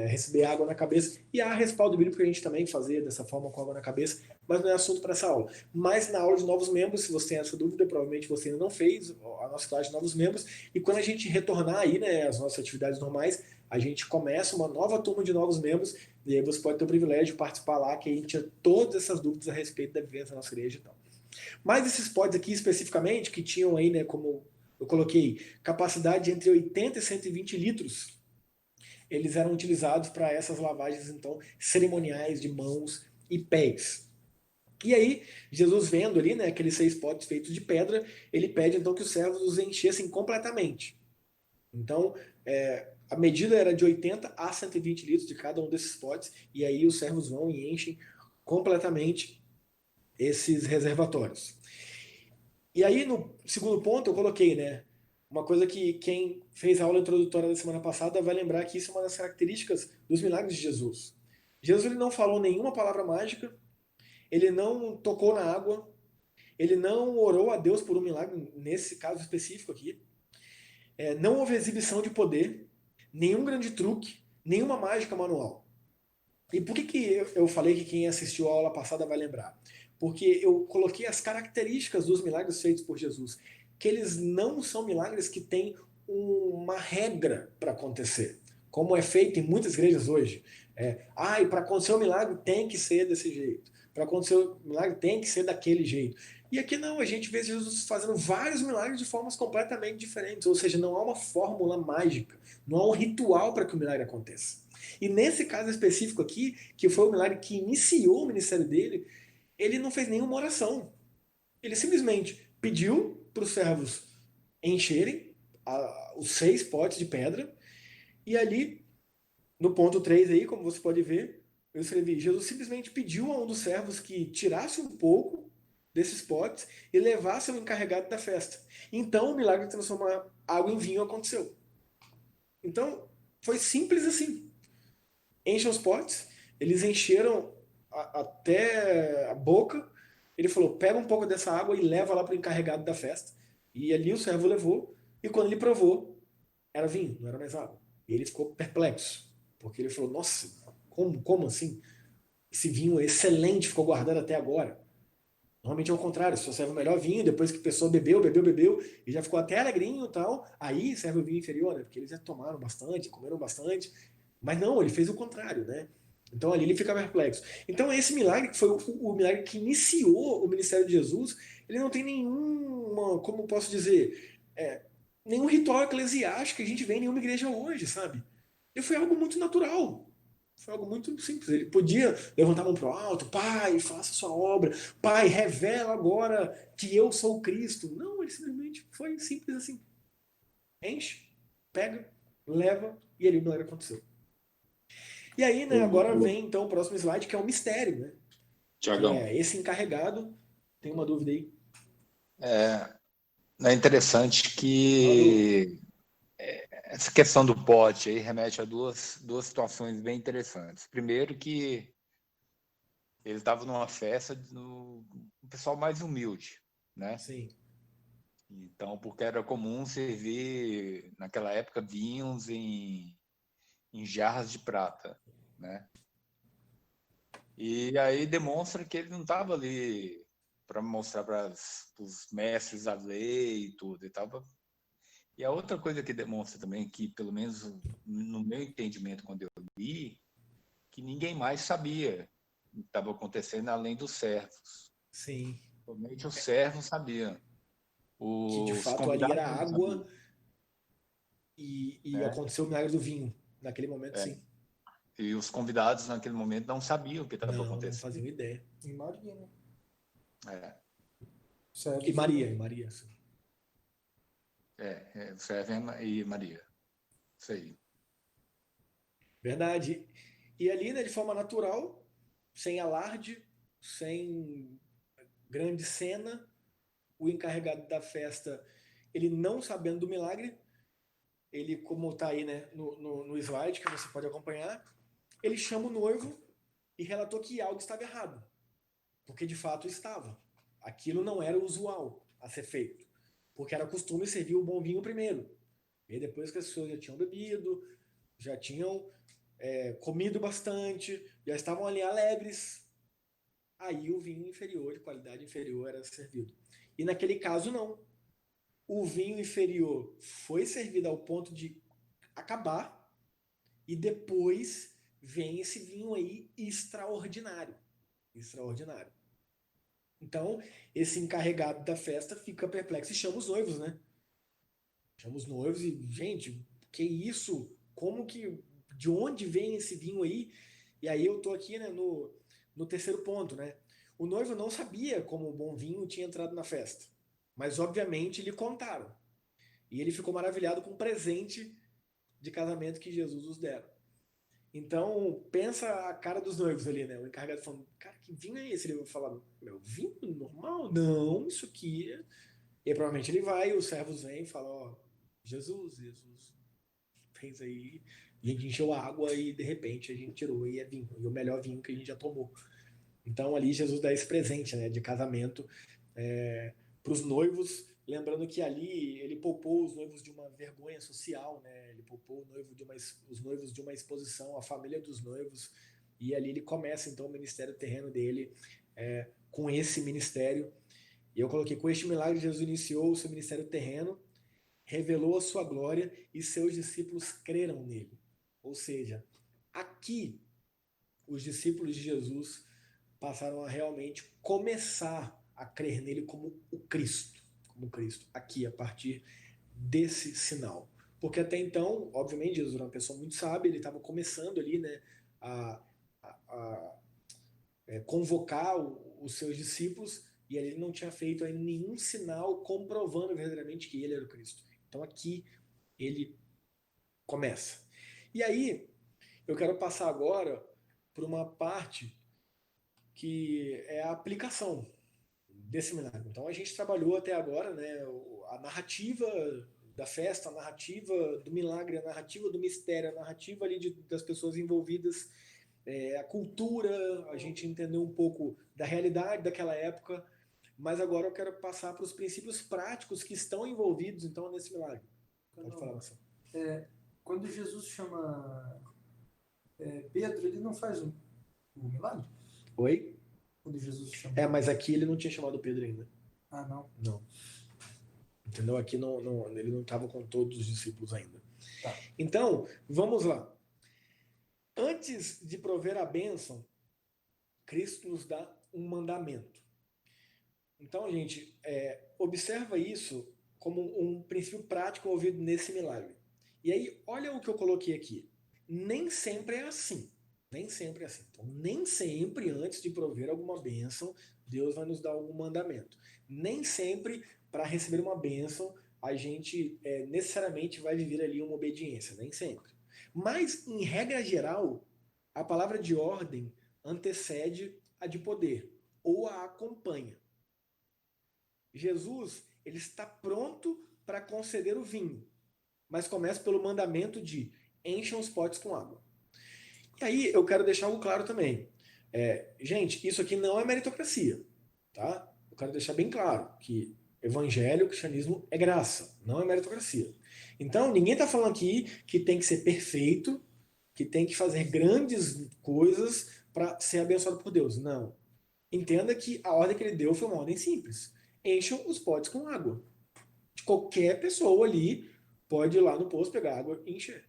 Speaker 1: receber água na cabeça. E há respaldo bíblico que a gente também fazer dessa forma com água na cabeça, mas não é assunto para essa aula. Mas na aula de novos membros, se você tem essa dúvida, provavelmente você ainda não fez a nossa classe de novos membros. E quando a gente retornar aí, né, as nossas atividades normais, a gente começa uma nova turma de novos membros. E aí você pode ter o privilégio de participar lá, que a gente tira todas essas dúvidas a respeito da vivência da nossa igreja e tal. Mas esses pods aqui especificamente, que tinham aí, né, como eu coloquei, capacidade entre 80 e 120 litros, eles eram utilizados para essas lavagens, então, cerimoniais de mãos e pés. E aí, Jesus vendo ali, né, aqueles 6 potes feitos de pedra, ele pede então que os servos os enchessem completamente. Então, a medida era de 80 a 120 litros de cada um desses potes, e aí os servos vão e enchem completamente esses reservatórios. E aí, no segundo ponto, eu coloquei, né? Uma coisa que quem fez a aula introdutória da semana passada vai lembrar que isso é uma das características dos milagres de Jesus. Jesus ele não falou nenhuma palavra mágica, ele não tocou na água, ele não orou a Deus por um milagre, nesse caso específico aqui. Não houve exibição de poder, nenhum grande truque, nenhuma mágica manual. E por que eu falei que quem assistiu a aula passada vai lembrar? Porque eu coloquei as características dos milagres feitos por Jesus, que eles não são milagres que têm uma regra para acontecer, como é feito em muitas igrejas hoje. Para acontecer um milagre tem que ser desse jeito, para acontecer um milagre tem que ser daquele jeito. E aqui não, a gente vê Jesus fazendo vários milagres de formas completamente diferentes, ou seja, não há uma fórmula mágica, não há um ritual para que o milagre aconteça. E nesse caso específico aqui, que foi o milagre que iniciou o ministério dele, ele não fez nenhuma oração. Ele simplesmente pediu para os servos encherem os 6 potes de pedra, e ali, no ponto 3 aí, como você pode ver, eu escrevi, Jesus simplesmente pediu a um dos servos que tirasse um pouco desses potes e levasse ao encarregado da festa. Então o milagre de transformar água em vinho aconteceu. Então, foi simples assim. Enchem os potes, eles encheram até a boca. Ele falou: pega um pouco dessa água e leva lá para o encarregado da festa. E ali o servo levou, e quando ele provou, era vinho, não era mais água. E ele ficou perplexo, porque ele falou: nossa, como assim? Esse vinho é excelente, ficou guardado até agora. Normalmente é o contrário, só serve o melhor vinho, depois que a pessoa bebeu, e já ficou até alegrinho e tal, aí serve o vinho inferior, né? Porque eles já tomaram bastante, comeram bastante. Mas não, ele fez o contrário, né? Então ali ele fica perplexo. Então esse milagre, que foi o milagre que iniciou o ministério de Jesus, ele não tem nenhuma, como posso dizer, nenhum ritual eclesiástico que a gente vê em nenhuma igreja hoje, sabe? E foi algo muito natural. Foi algo muito simples. Ele podia levantar a mão para o alto, Pai, faça a sua obra, Pai, revela agora que eu sou o Cristo. Não, ele simplesmente foi simples assim. Enche, pega, leva, e ali o milagre aconteceu. E aí, né, agora vem então o próximo slide, que é o mistério, né? Que
Speaker 4: Tiagão,
Speaker 1: é esse encarregado. Tem uma dúvida aí?
Speaker 4: é interessante
Speaker 1: Alô?
Speaker 4: que essa questão do pote aí remete a duas situações bem interessantes. Primeiro que ele estava numa festa do pessoal mais humilde, né?
Speaker 1: Sim.
Speaker 4: Então, porque era comum servir, naquela época, vinhos em jarras de prata, né? E aí demonstra que ele não estava ali para mostrar para os mestres a lei e tudo. E a outra coisa que demonstra também, que pelo menos no meu entendimento, quando eu li, que ninguém mais sabia o que estava acontecendo além dos servos.
Speaker 1: Sim.
Speaker 4: Somente os servos sabiam.
Speaker 1: Que de
Speaker 4: Os
Speaker 1: fato ali era
Speaker 4: convidados não
Speaker 1: água
Speaker 4: sabiam,
Speaker 1: e
Speaker 4: né?
Speaker 1: aconteceu o milagre do vinho. Naquele momento, sim.
Speaker 4: E os convidados naquele momento não sabiam o que estava
Speaker 1: Não
Speaker 4: acontecendo.
Speaker 1: faziam ideia.
Speaker 2: Em Maria, né?
Speaker 4: É,
Speaker 1: E Maria, sim.
Speaker 4: servem e Maria. Isso aí.
Speaker 1: Verdade. E ali, né, de forma natural, sem alarde, sem grande cena, o encarregado da festa, ele não sabendo do milagre, ele, como está aí, né, no slide que você pode acompanhar, ele chama o noivo e relatou que algo estava errado, porque de fato estava. Aquilo não era usual a ser feito, porque era costume servir o bom vinho primeiro. E depois que as pessoas já tinham bebido, já tinham comido bastante, já estavam ali alegres, aí o vinho inferior, de qualidade inferior, era servido. E naquele caso, não. O vinho inferior foi servido ao ponto de acabar, e depois vem esse vinho aí extraordinário. Extraordinário. Então, esse encarregado da festa fica perplexo e chama os noivos, né? Chama os noivos e, gente, que isso? Como que. De onde vem esse vinho aí? E aí eu tô aqui, né, no terceiro ponto, né? O noivo não sabia como o bom vinho tinha entrado na festa. Mas, obviamente, lhe contaram. E ele ficou maravilhado com o presente de casamento que Jesus os deram. Então, pensa a cara dos noivos ali, né? O encarregado falando, cara, que vinho é esse? Ele vai falar, meu, vinho normal? Não, isso aqui. E aí, provavelmente ele vai, os servos vêm e falam, ó, Jesus, fez aí. A gente encheu a água e de repente a gente tirou e é vinho. E o melhor vinho que a gente já tomou. Então ali Jesus dá esse presente, né, de casamento para os noivos, lembrando que ali ele poupou os noivos de uma vergonha social, né? Ele poupou os noivos de uma exposição, a família dos noivos, e ali ele começa então o ministério terreno dele com esse ministério. E eu coloquei: com este milagre Jesus iniciou o seu ministério terreno, revelou a sua glória e seus discípulos creram nele. Ou seja, aqui os discípulos de Jesus passaram a realmente começar a crer nele como o Cristo, aqui, a partir desse sinal. Porque até então, obviamente, Jesus era uma pessoa muito sábia, ele estava começando ali, né, a convocar os seus discípulos, e ele não tinha feito ainda nenhum sinal comprovando verdadeiramente que ele era o Cristo. Então aqui ele começa. E aí, eu quero passar agora por uma parte que é a aplicação desse milagre. Então a gente trabalhou até agora, né, a narrativa da festa, a narrativa do milagre, a narrativa do mistério, a narrativa ali das pessoas envolvidas, a cultura, a gente entendeu um pouco da realidade daquela época, mas agora eu quero passar para os princípios práticos que estão envolvidos então nesse milagre. Pode falar, Marcelo.
Speaker 2: Quando Jesus chama Pedro, ele não faz o milagre?
Speaker 1: Oi?
Speaker 2: Quando Jesus chama.
Speaker 1: Mas aqui ele não tinha chamado Pedro ainda.
Speaker 2: Ah, não?
Speaker 1: Não. Entendeu? Aqui ele não estava com todos os discípulos ainda.
Speaker 2: Tá.
Speaker 1: Então, vamos lá. Antes de prover a bênção, Cristo nos dá um mandamento. Então, gente, observa isso como um princípio prático envolvido nesse milagre. E aí, olha o que eu coloquei aqui. Nem sempre é assim. Nem sempre é assim. Então, nem sempre, antes de prover alguma bênção, Deus vai nos dar algum mandamento. Nem sempre, para receber uma bênção, a gente necessariamente vai viver ali uma obediência. Nem sempre. Mas, em regra geral, a palavra de ordem antecede a de poder, ou a acompanha. Jesus, ele está pronto para conceder o vinho, mas começa pelo mandamento de encham os potes com água. E aí eu quero deixar algo claro também. Gente, isso aqui não é meritocracia, tá? Eu quero deixar bem claro que evangelho, cristianismo é graça, não é meritocracia. Então, ninguém está falando aqui que tem que ser perfeito, que tem que fazer grandes coisas para ser abençoado por Deus. Não. Entenda que a ordem que ele deu foi uma ordem simples. Encham os potes com água. Qualquer pessoa ali pode ir lá no poço, pegar água e encher.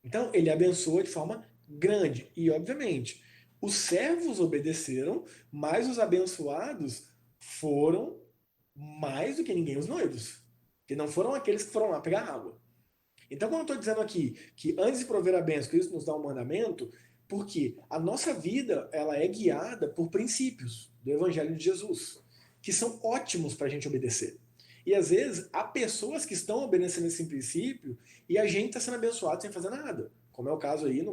Speaker 1: Então, ele abençoa de forma grande. E, obviamente, os servos obedeceram, mas os abençoados foram mais do que ninguém os noivos. Que não foram aqueles que foram lá pegar água. Então, quando eu estou dizendo aqui que antes de prover a bênção, Cristo nos dá um mandamento, porque a nossa vida ela é guiada por princípios do Evangelho de Jesus, que são ótimos para a gente obedecer. E às vezes há pessoas que estão obedecendo esse princípio e a gente está sendo abençoado sem fazer nada. Como é o caso aí,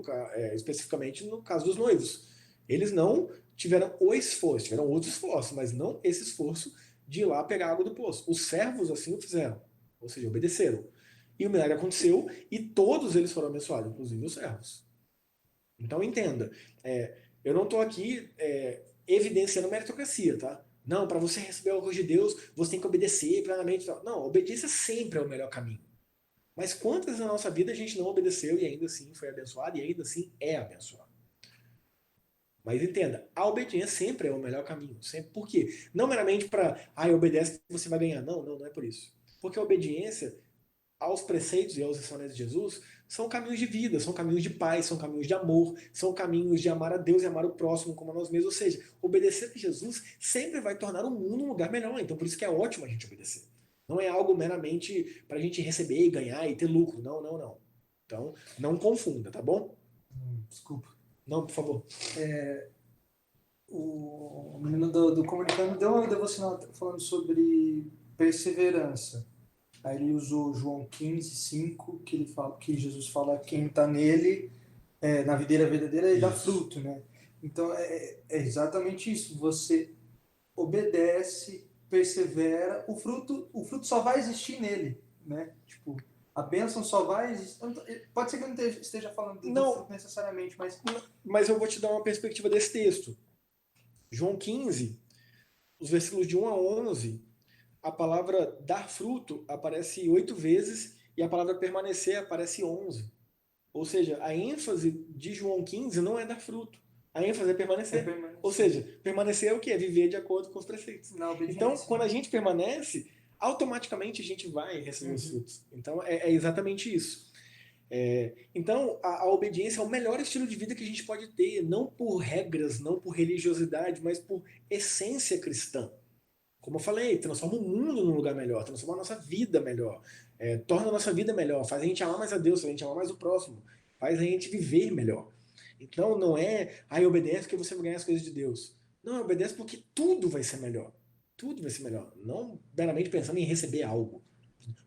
Speaker 1: especificamente no caso dos noivos. Eles não tiveram o esforço, tiveram outro esforço, mas não esse esforço de ir lá pegar água do poço. Os servos assim o fizeram, ou seja, obedeceram. E o milagre aconteceu e todos eles foram abençoados, inclusive os servos. Então entenda, eu não estou aqui evidenciando meritocracia, tá? Não, para você receber algo de Deus, você tem que obedecer plenamente. Não, a obediência sempre é o melhor caminho. Mas quantas na nossa vida a gente não obedeceu e ainda assim foi abençoado e ainda assim é abençoado? Mas entenda, a obediência sempre é o melhor caminho. Sempre. Por quê? Não meramente para, obedece que você vai ganhar. Não é por isso. Porque a obediência aos preceitos e aos ensinamentos de Jesus são caminhos de vida, são caminhos de paz, são caminhos de amor, são caminhos de amar a Deus e amar o próximo como a nós mesmos. Ou seja, obedecer a Jesus sempre vai tornar o mundo um lugar melhor. Então por isso que é ótimo a gente obedecer. Não é algo meramente para a gente receber e ganhar e ter lucro. Não. Então, não confunda, tá bom?
Speaker 2: Desculpa.
Speaker 1: Não, por favor.
Speaker 2: O menino do Comunicando deu uma devocional falando sobre perseverança. Aí ele usou João 15:5, que ele fala que Jesus fala quem está nele, na videira verdadeira, ele dá fruto, né? Então é exatamente isso. Você obedece persevera, o fruto só vai existir nele, né? Tipo, a bênção só vai existir. Pode ser que eu não esteja falando do fruto necessariamente,
Speaker 1: mas eu vou te dar uma perspectiva desse texto. João 15, os versículos de 1 a 11, a palavra dar fruto aparece 8 vezes e a palavra permanecer aparece 11. Ou seja, a ênfase de João 15 não é dar fruto. A ênfase é permanecer. Ou seja, permanecer é o quê? É viver de acordo com os preceitos. Então, quando a gente permanece, automaticamente a gente vai receber os frutos. Então, é exatamente isso. Então, a obediência é o melhor estilo de vida que a gente pode ter, não por regras, não por religiosidade, mas por essência cristã. Como eu falei, transforma o mundo num lugar melhor, transforma a nossa vida melhor, torna a nossa vida melhor, faz a gente amar mais a Deus, faz a gente amar mais o próximo, faz a gente viver melhor. Então não é, obedece porque você vai ganhar as coisas de Deus. Não, obedece porque tudo vai ser melhor. Tudo vai ser melhor. Não meramente pensando em receber algo.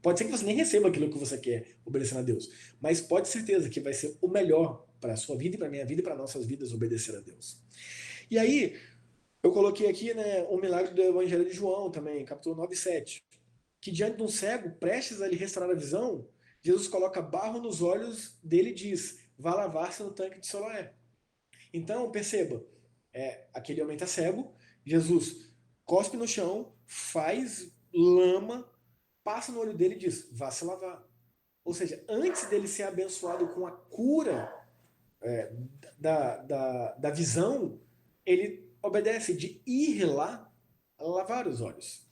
Speaker 1: Pode ser que você nem receba aquilo que você quer obedecendo a Deus, mas pode ter certeza que vai ser o melhor para a sua vida e para a minha vida e para nossas vidas obedecer a Deus. E aí, eu coloquei aqui, né, o milagre do Evangelho de João também, capítulo 9, 7. Que diante de um cego, prestes a lhe restaurar a visão, Jesus coloca barro nos olhos dele e diz, vá lavar-se no tanque de Siloé. Então, perceba, aquele homem está cego, Jesus cospe no chão, faz lama, passa no olho dele e diz, vá se lavar. Ou seja, antes dele ser abençoado com a cura da visão, ele obedece de ir lá lavar os olhos.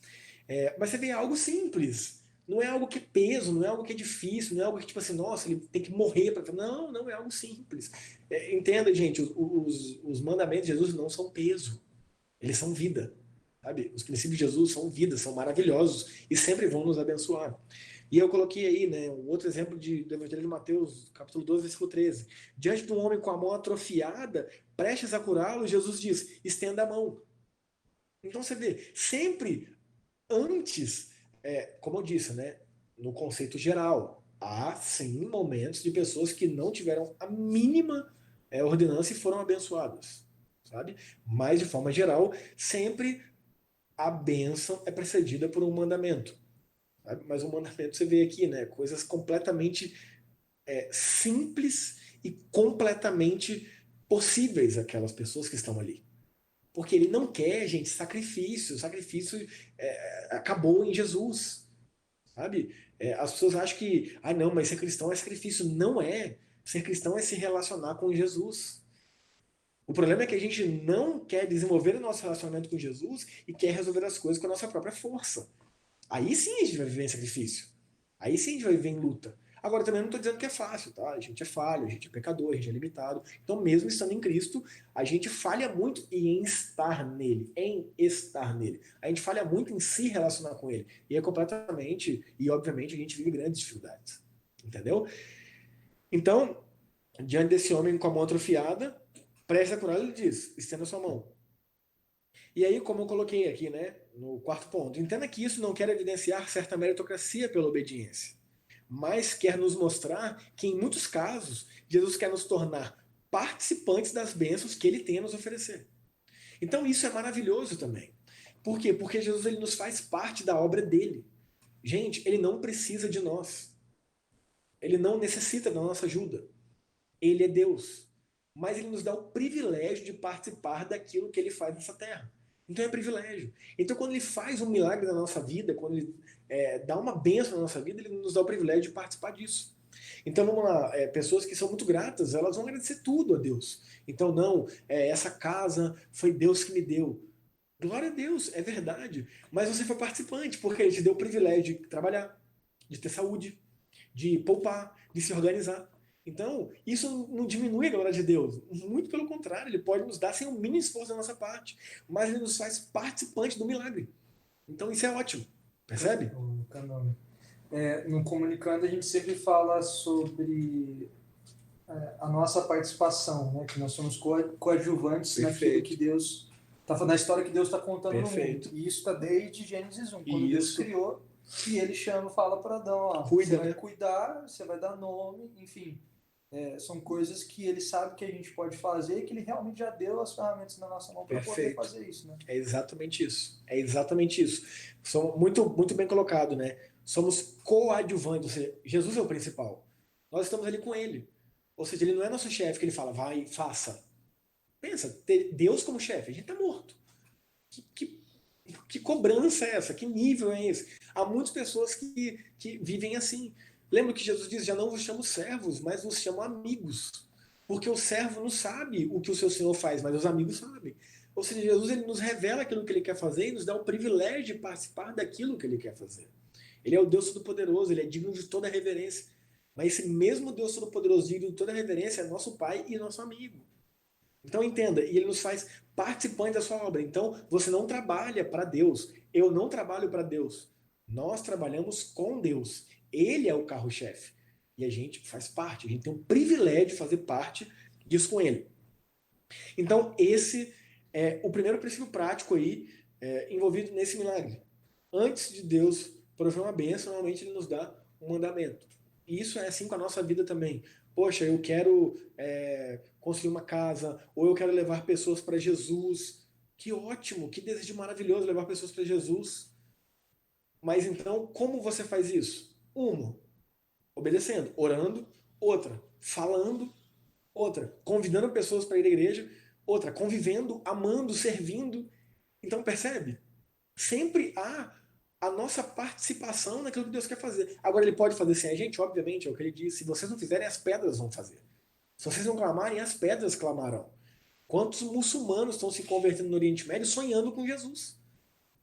Speaker 1: Mas você vê algo simples. Não é algo que é peso, não é algo que é difícil, não é algo que, tipo assim, nossa, ele tem que morrer para. Não, é algo simples. Entenda, gente, os mandamentos de Jesus não são peso, eles são vida. Sabe? Os princípios de Jesus são vida, são maravilhosos e sempre vão nos abençoar. E eu coloquei aí, né, um outro exemplo do Evangelho de Mateus, capítulo 12, versículo 13. Diante de um homem com a mão atrofiada, prestes a curá-lo, Jesus diz, estenda a mão. Então você vê, sempre antes, como eu disse, né, no conceito geral, há sim momentos de pessoas que não tiveram a mínima ordenança e foram abençoadas, sabe? Mas de forma geral, sempre a bênção é precedida por um mandamento. Sabe? Mas o mandamento você vê aqui, né, coisas completamente simples e completamente possíveis àquelas pessoas que estão ali. Porque ele não quer, gente, sacrifício. O sacrifício acabou em Jesus, sabe? As pessoas acham que, não, mas ser cristão é sacrifício. Não é. Ser cristão é se relacionar com Jesus. O problema é que a gente não quer desenvolver o nosso relacionamento com Jesus e quer resolver as coisas com a nossa própria força. Aí sim a gente vai viver em sacrifício. Aí sim a gente vai viver em luta. Agora, também não estou dizendo que é fácil, tá? A gente é falho, a gente é pecador, a gente é limitado. Então, mesmo estando em Cristo, a gente falha muito em estar nele. A gente falha muito em se relacionar com ele. E obviamente, a gente vive grandes dificuldades. Entendeu? Então, diante desse homem com a mão atrofiada, prestes a curar, ele diz, estenda sua mão. E aí, como eu coloquei aqui, né, no quarto ponto, entenda que isso não quer evidenciar certa meritocracia pela obediência, mas quer nos mostrar que, em muitos casos, Jesus quer nos tornar participantes das bênçãos que ele tem a nos oferecer. Então, isso é maravilhoso também. Por quê? Porque Jesus ele nos faz parte da obra dele. Gente, ele não precisa de nós. Ele não necessita da nossa ajuda. Ele é Deus. Mas ele nos dá o privilégio de participar daquilo que ele faz nessa terra. Então é privilégio. Então quando ele faz um milagre na nossa vida, quando ele dá uma bênção na nossa vida, ele nos dá o privilégio de participar disso. Então vamos lá, pessoas que são muito gratas, elas vão agradecer tudo a Deus. Então não, essa casa foi Deus que me deu. Glória a Deus, é verdade. Mas você foi participante, porque ele te deu o privilégio de trabalhar, de ter saúde, de poupar, de se organizar. Então, isso não diminui a glória de Deus. Muito pelo contrário, ele pode nos dar sem o mínimo esforço da nossa parte. Mas ele nos faz participante do milagre. Então, isso é ótimo. Percebe?
Speaker 2: No Comunicando, a gente sempre fala sobre a nossa participação, né? Que nós somos coadjuvantes naquilo que Deus está falando, na história que Deus está contando no mundo. E isso está desde Gênesis 1, quando Deus criou. E ele fala para Adão, você vai cuidar, você vai dar nome, enfim. são coisas que ele sabe que a gente pode fazer e que ele realmente já deu as ferramentas na nossa mão para poder
Speaker 1: Perfeito.
Speaker 2: fazer isso, né?
Speaker 1: É exatamente isso. É exatamente isso. São muito, muito bem colocado, né? Somos coadjuvantes, ou seja, Jesus é o principal. Nós estamos ali com ele. Ou seja, ele não é nosso chefe que ele fala, vai, faça. Pensa, ter Deus como chefe, a gente está morto. Que cobrança é essa? Que nível é esse? Há muitas pessoas que vivem assim. Lembra que Jesus diz, já não vos chamo servos, mas vos chamo amigos. Porque o servo não sabe o que o seu senhor faz, mas os amigos sabem. Ou seja, Jesus ele nos revela aquilo que ele quer fazer e nos dá o privilégio de participar daquilo que ele quer fazer. Ele é o Deus Todo-Poderoso, ele é digno de toda reverência. Mas esse mesmo Deus Todo-Poderoso, digno de toda reverência, é nosso Pai e nosso amigo. Então entenda, e ele nos faz participantes da sua obra. Então você não trabalha para Deus, eu não trabalho para Deus. Nós trabalhamos com Deus. Ele é o carro-chefe. E a gente faz parte, a gente tem o privilégio de fazer parte disso com ele. Então esse é o primeiro princípio prático aí envolvido nesse milagre. Antes de Deus prover uma bênção, normalmente ele nos dá um mandamento. E isso é assim com a nossa vida também. Poxa, eu quero construir uma casa, ou eu quero levar pessoas para Jesus. Que ótimo, que desejo maravilhoso levar pessoas para Jesus. Mas então, como você faz isso? Uma, obedecendo, orando. Outra, falando. Outra, convidando pessoas para ir à igreja. Outra, convivendo, amando, servindo. Então, percebe? Sempre há a nossa participação naquilo que Deus quer fazer. Agora, ele pode fazer sem a gente? Obviamente, é o que ele diz. Se vocês não fizerem, as pedras vão fazer. Se vocês não clamarem, as pedras clamarão. Quantos muçulmanos estão se convertendo no Oriente Médio sonhando com Jesus?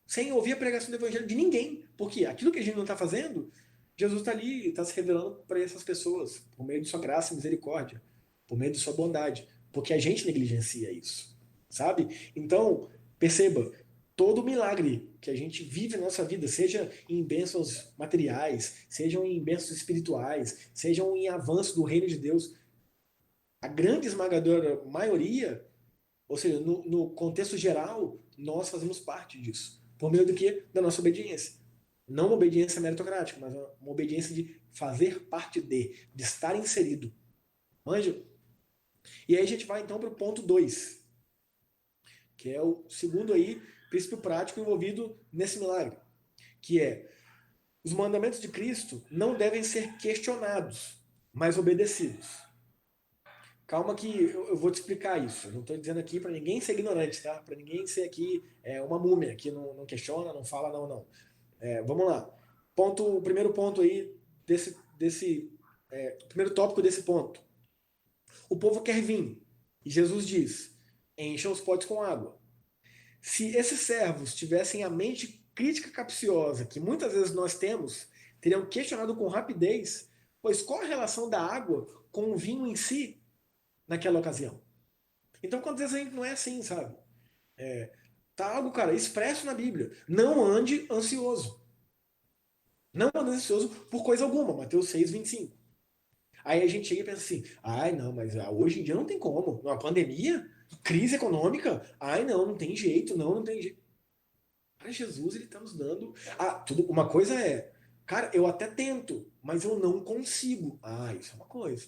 Speaker 1: Sem ouvir a pregação do evangelho de ninguém. Porque aquilo que a gente não está fazendo, Jesus está ali, está se revelando para essas pessoas, por meio de sua graça e misericórdia, por meio de sua bondade. Porque a gente negligencia isso. Sabe? Então, perceba, todo milagre que a gente vive na nossa vida, seja em bênçãos materiais, sejam em bênçãos espirituais, sejam em avanço do reino de Deus, a grande esmagadora maioria, ou seja, no contexto geral, nós fazemos parte disso. Por meio do quê? Da nossa obediência. Não uma obediência meritocrática, mas uma obediência de fazer parte de estar inserido. Manja? E aí a gente vai então para o ponto 2, que é o segundo aí, princípio prático envolvido nesse milagre, que é os mandamentos de Cristo não devem ser questionados, mas obedecidos. Calma que eu vou te explicar isso. Eu não estou dizendo aqui para ninguém ser ignorante, tá? Para ninguém ser aqui uma múmia, que não questiona, não fala, não. Vamos lá. O primeiro ponto aí, primeiro tópico desse ponto. O povo quer vinho. E Jesus diz, encham os potes com água. Se esses servos tivessem a mente crítica capciosa, que muitas vezes nós temos, teriam questionado com rapidez, pois qual a relação da água com o vinho em si naquela ocasião? Então, quantas vezes a gente não é assim, sabe? Tá algo, cara, expresso na Bíblia. Não ande ansioso. Não ande ansioso por coisa alguma. Mateus 6:25. Aí a gente chega e pensa assim, ai não, mas hoje em dia não tem como. Uma pandemia, crise econômica, ai não tem jeito, não tem jeito. Cara, Jesus, ele tá nos dando... uma coisa cara, eu até tento, mas eu não consigo. Isso é uma coisa.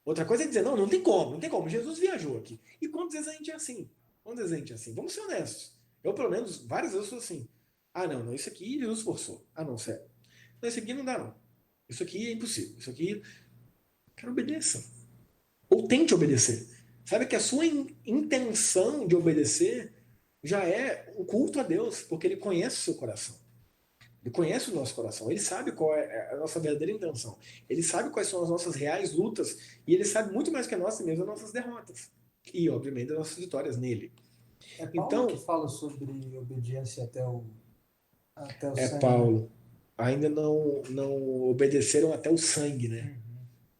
Speaker 1: Outra coisa é dizer, não tem como. Jesus viajou aqui. E quantas vezes a gente é assim? Vamos ser honestos. Eu, pelo menos, várias vezes sou assim. Não, isso aqui Jesus forçou. Não, sério. Não, isso aqui não dá, não. Isso aqui é impossível. Isso aqui... Cara, obedeça. Ou tente obedecer. Sabe que a sua intenção de obedecer já é um culto a Deus, porque Ele conhece o seu coração. Ele conhece o nosso coração, ele sabe qual é a nossa verdadeira intenção, ele sabe quais são as nossas reais lutas e ele sabe muito mais que a nossa mesmo as nossas derrotas e, obviamente, as nossas vitórias nele.
Speaker 2: É Paulo que fala sobre obediência até o sangue.
Speaker 1: Paulo. Ainda não obedeceram até o sangue, né?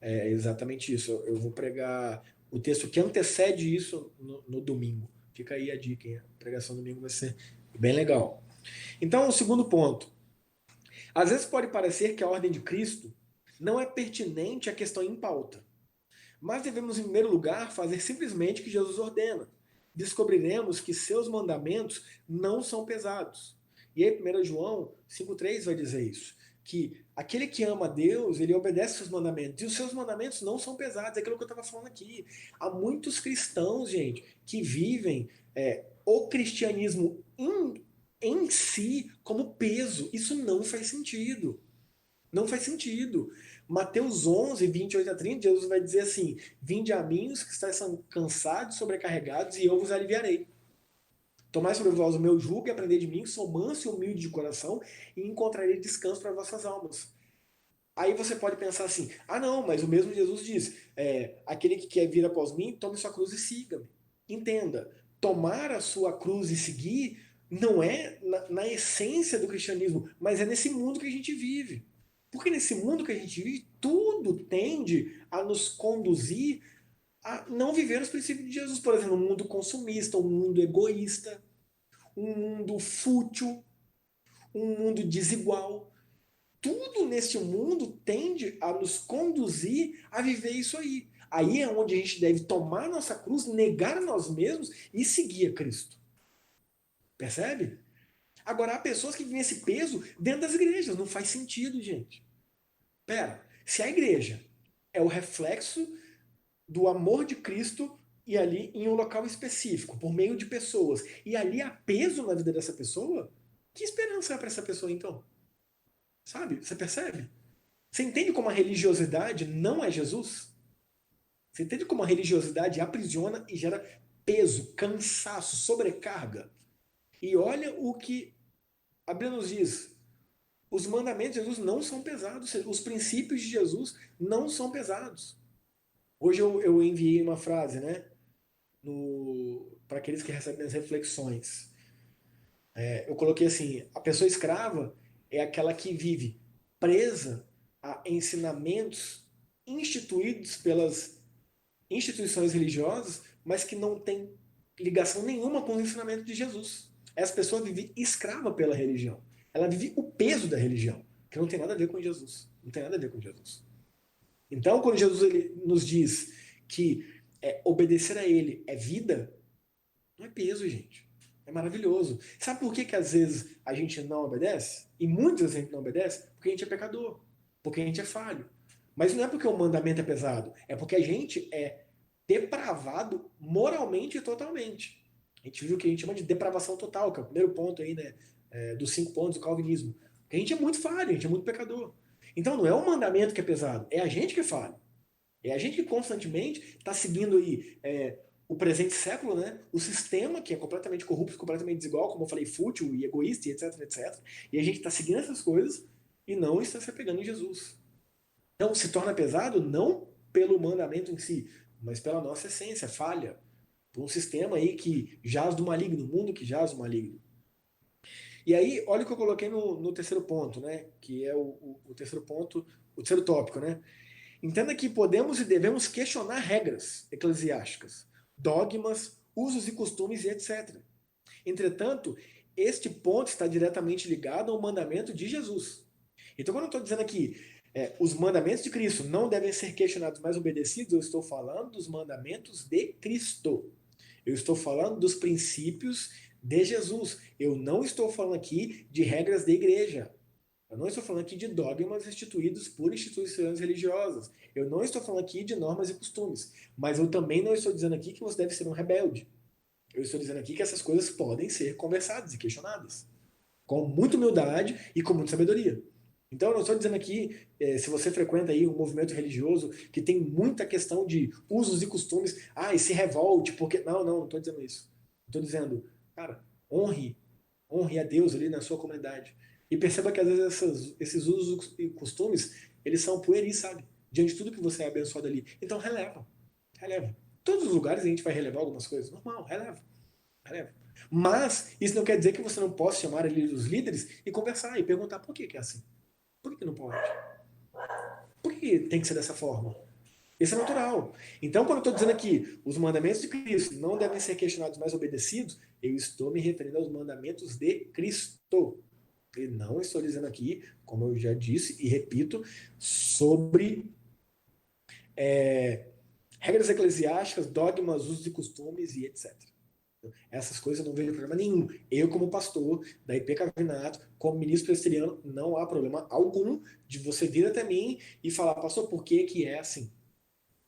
Speaker 1: É exatamente isso. Eu vou pregar o texto que antecede isso no domingo. Fica aí a dica, hein? A pregação do domingo vai ser bem legal. Então, o segundo ponto. Às vezes pode parecer que a ordem de Cristo não é pertinente à questão em pauta. Mas devemos, em primeiro lugar, fazer simplesmente o que Jesus ordena. Descobriremos que seus mandamentos não são pesados. E aí, 1 João 5,3 vai dizer isso. Que Aquele que ama a Deus, ele obedece seus mandamentos. E os seus mandamentos não são pesados. É aquilo que eu estava falando aqui. Há muitos cristãos, gente, que vivem o cristianismo em si como peso. Isso não faz sentido. Não faz sentido. Mateus 11, 28 a 30, Jesus vai dizer assim: vinde a mim os que estão cansados, sobrecarregados, e eu vos aliviarei. Tomai sobre vós o meu jugo e aprendei de mim, que sou manso e humilde de coração, e encontrarei descanso para vossas almas. Aí você pode pensar assim: ah, não, mas o mesmo Jesus diz: aquele que quer vir após mim, tome sua cruz e siga-me. Entenda, tomar a sua cruz e seguir não é na essência do cristianismo, mas é nesse mundo que a gente vive. Porque nesse mundo que a gente vive, tudo tende a nos conduzir a não viver os princípios de Jesus. Por exemplo, um mundo consumista, um mundo egoísta, um mundo fútil, um mundo desigual. Tudo neste mundo tende a nos conduzir a viver isso aí. Aí é onde a gente deve tomar nossa cruz, negar a nós mesmos e seguir a Cristo. Percebe? Agora, há pessoas que vivem esse peso dentro das igrejas. Não faz sentido, gente. Pera, se a igreja é o reflexo do amor de Cristo e ali em um local específico, por meio de pessoas, e ali há peso na vida dessa pessoa, que esperança é para essa pessoa então? Sabe? Você percebe? Você entende como a religiosidade não é Jesus? Você entende como a religiosidade aprisiona e gera peso, cansaço, sobrecarga? E olha o que a Bíblia nos diz. Os mandamentos de Jesus não são pesados. Os princípios de Jesus não são pesados. Hoje eu enviei uma frase, né? Para aqueles que recebem as reflexões. Eu coloquei assim: a pessoa escrava é aquela que vive presa a ensinamentos instituídos pelas instituições religiosas, mas que não tem ligação nenhuma com o ensinamento de Jesus. Essa pessoa vive escrava pela religião. Ela vive o peso da religião, que não tem nada a ver com Jesus. Não tem nada a ver com Jesus. Então, quando Jesus ele nos diz que obedecer a Ele é vida, não é peso, gente. É maravilhoso. Sabe por que, que às vezes a gente não obedece? E muitas vezes a gente não obedece? Porque a gente é pecador. Porque a gente é falho. Mas não é porque o mandamento é pesado. É porque a gente é depravado moralmente e totalmente. A gente viu o que a gente chama de depravação total, que é o primeiro ponto aí, né? Dos 5 pontos do calvinismo. Porque a gente é muito falho, a gente é muito pecador. Então não é o mandamento que é pesado, é a gente que é falho. É a gente que constantemente está seguindo aí o presente século, né? O sistema que é completamente corrupto, completamente desigual, como eu falei, fútil e egoísta, e etc, etc. E a gente está seguindo essas coisas e não está se apegando em Jesus. Então se torna pesado não pelo mandamento em si, mas pela nossa essência, falha. Por um sistema aí que jaz do maligno, um mundo que jaz do maligno. E aí, olha o que eu coloquei no terceiro ponto, né? Que é o terceiro ponto, o terceiro tópico, né? Entenda que podemos e devemos questionar regras eclesiásticas, dogmas, usos e costumes e etc. Entretanto, este ponto está diretamente ligado ao mandamento de Jesus. Então, quando eu estou dizendo aqui, os mandamentos de Cristo não devem ser questionados, mas obedecidos, eu estou falando dos mandamentos de Cristo. Eu estou falando dos princípios de Jesus. Eu não estou falando aqui de regras da igreja. Eu não estou falando aqui de dogmas instituídos por instituições religiosas. Eu não estou falando aqui de normas e costumes. Mas eu também não estou dizendo aqui que você deve ser um rebelde. Eu estou dizendo aqui que essas coisas podem ser conversadas e questionadas. Com muita humildade e com muita sabedoria. Então, eu não estou dizendo aqui, se você frequenta aí um movimento religioso que tem muita questão de usos e costumes, e se revolte, porque... Não estou dizendo isso. Estou dizendo, cara, honre a Deus ali na sua comunidade. E perceba que às vezes esses usos e costumes, eles são pueris, sabe? Diante de tudo que você é abençoado ali. Então releva. Todos os lugares a gente vai relevar algumas coisas. Normal, releva. Mas isso não quer dizer que você não possa chamar ali os líderes e conversar e perguntar por que é assim. Por que não pode? Por que tem que ser dessa forma? Isso é natural. Então, quando eu estou dizendo aqui, os mandamentos de Cristo não devem ser questionados, mas obedecidos, eu estou me referindo aos mandamentos de Cristo. E não estou dizendo aqui, como eu já disse e repito, sobre regras eclesiásticas, dogmas, usos e costumes e etc. Essas coisas eu não vejo problema nenhum. Eu, como pastor da IP Cavinato, como ministro presbiteriano, não há problema algum de você vir até mim e falar, pastor, por que que é assim?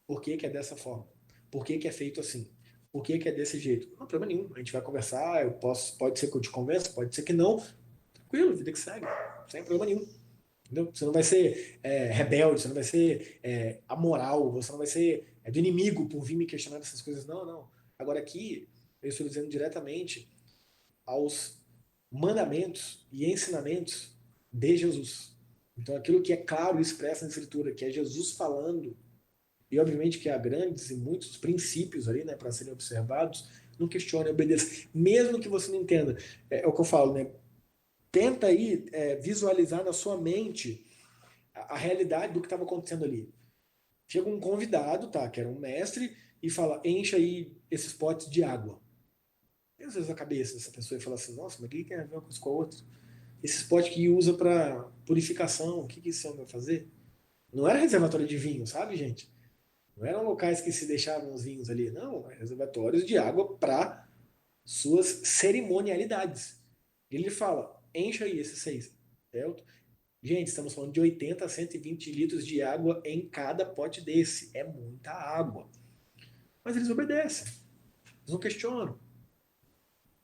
Speaker 1: Por que que é dessa forma? Por que que é feito assim? Por que que é desse jeito? Não há problema nenhum. A gente vai conversar, pode ser que eu te convença, pode ser que não. Tranquilo, vida que segue. Sem problema nenhum. Entendeu? Você não vai ser rebelde, você não vai ser amoral, você não vai ser do inimigo por vir me questionar essas coisas. Não, não. Agora aqui, eu estou dizendo diretamente aos mandamentos e ensinamentos de Jesus. Então, aquilo que é claro e expresso na Escritura, que é Jesus falando, e obviamente que há grandes e muitos princípios ali, né, para serem observados, não questione, obedeça. Mesmo que você não entenda. É o que eu falo, né? Tenta aí visualizar na sua mente a realidade do que estava acontecendo ali. Chega um convidado, tá, que era um mestre, e fala, encha aí esses potes de água. E às vezes a cabeça dessa pessoa e fala assim, nossa, mas o que tem a ver uma coisa com a outra? Esses potes que usa para purificação, o que que esse homem vai fazer? Não era reservatório de vinho, sabe, gente? Não eram locais que se deixavam os vinhos ali, não, eram reservatórios de água para suas cerimonialidades. E ele fala, encha aí esses 6. Certo? Gente, estamos falando de 80 a 120 litros de água em cada pote desse. É muita água. Mas eles obedecem. Eles não questionam.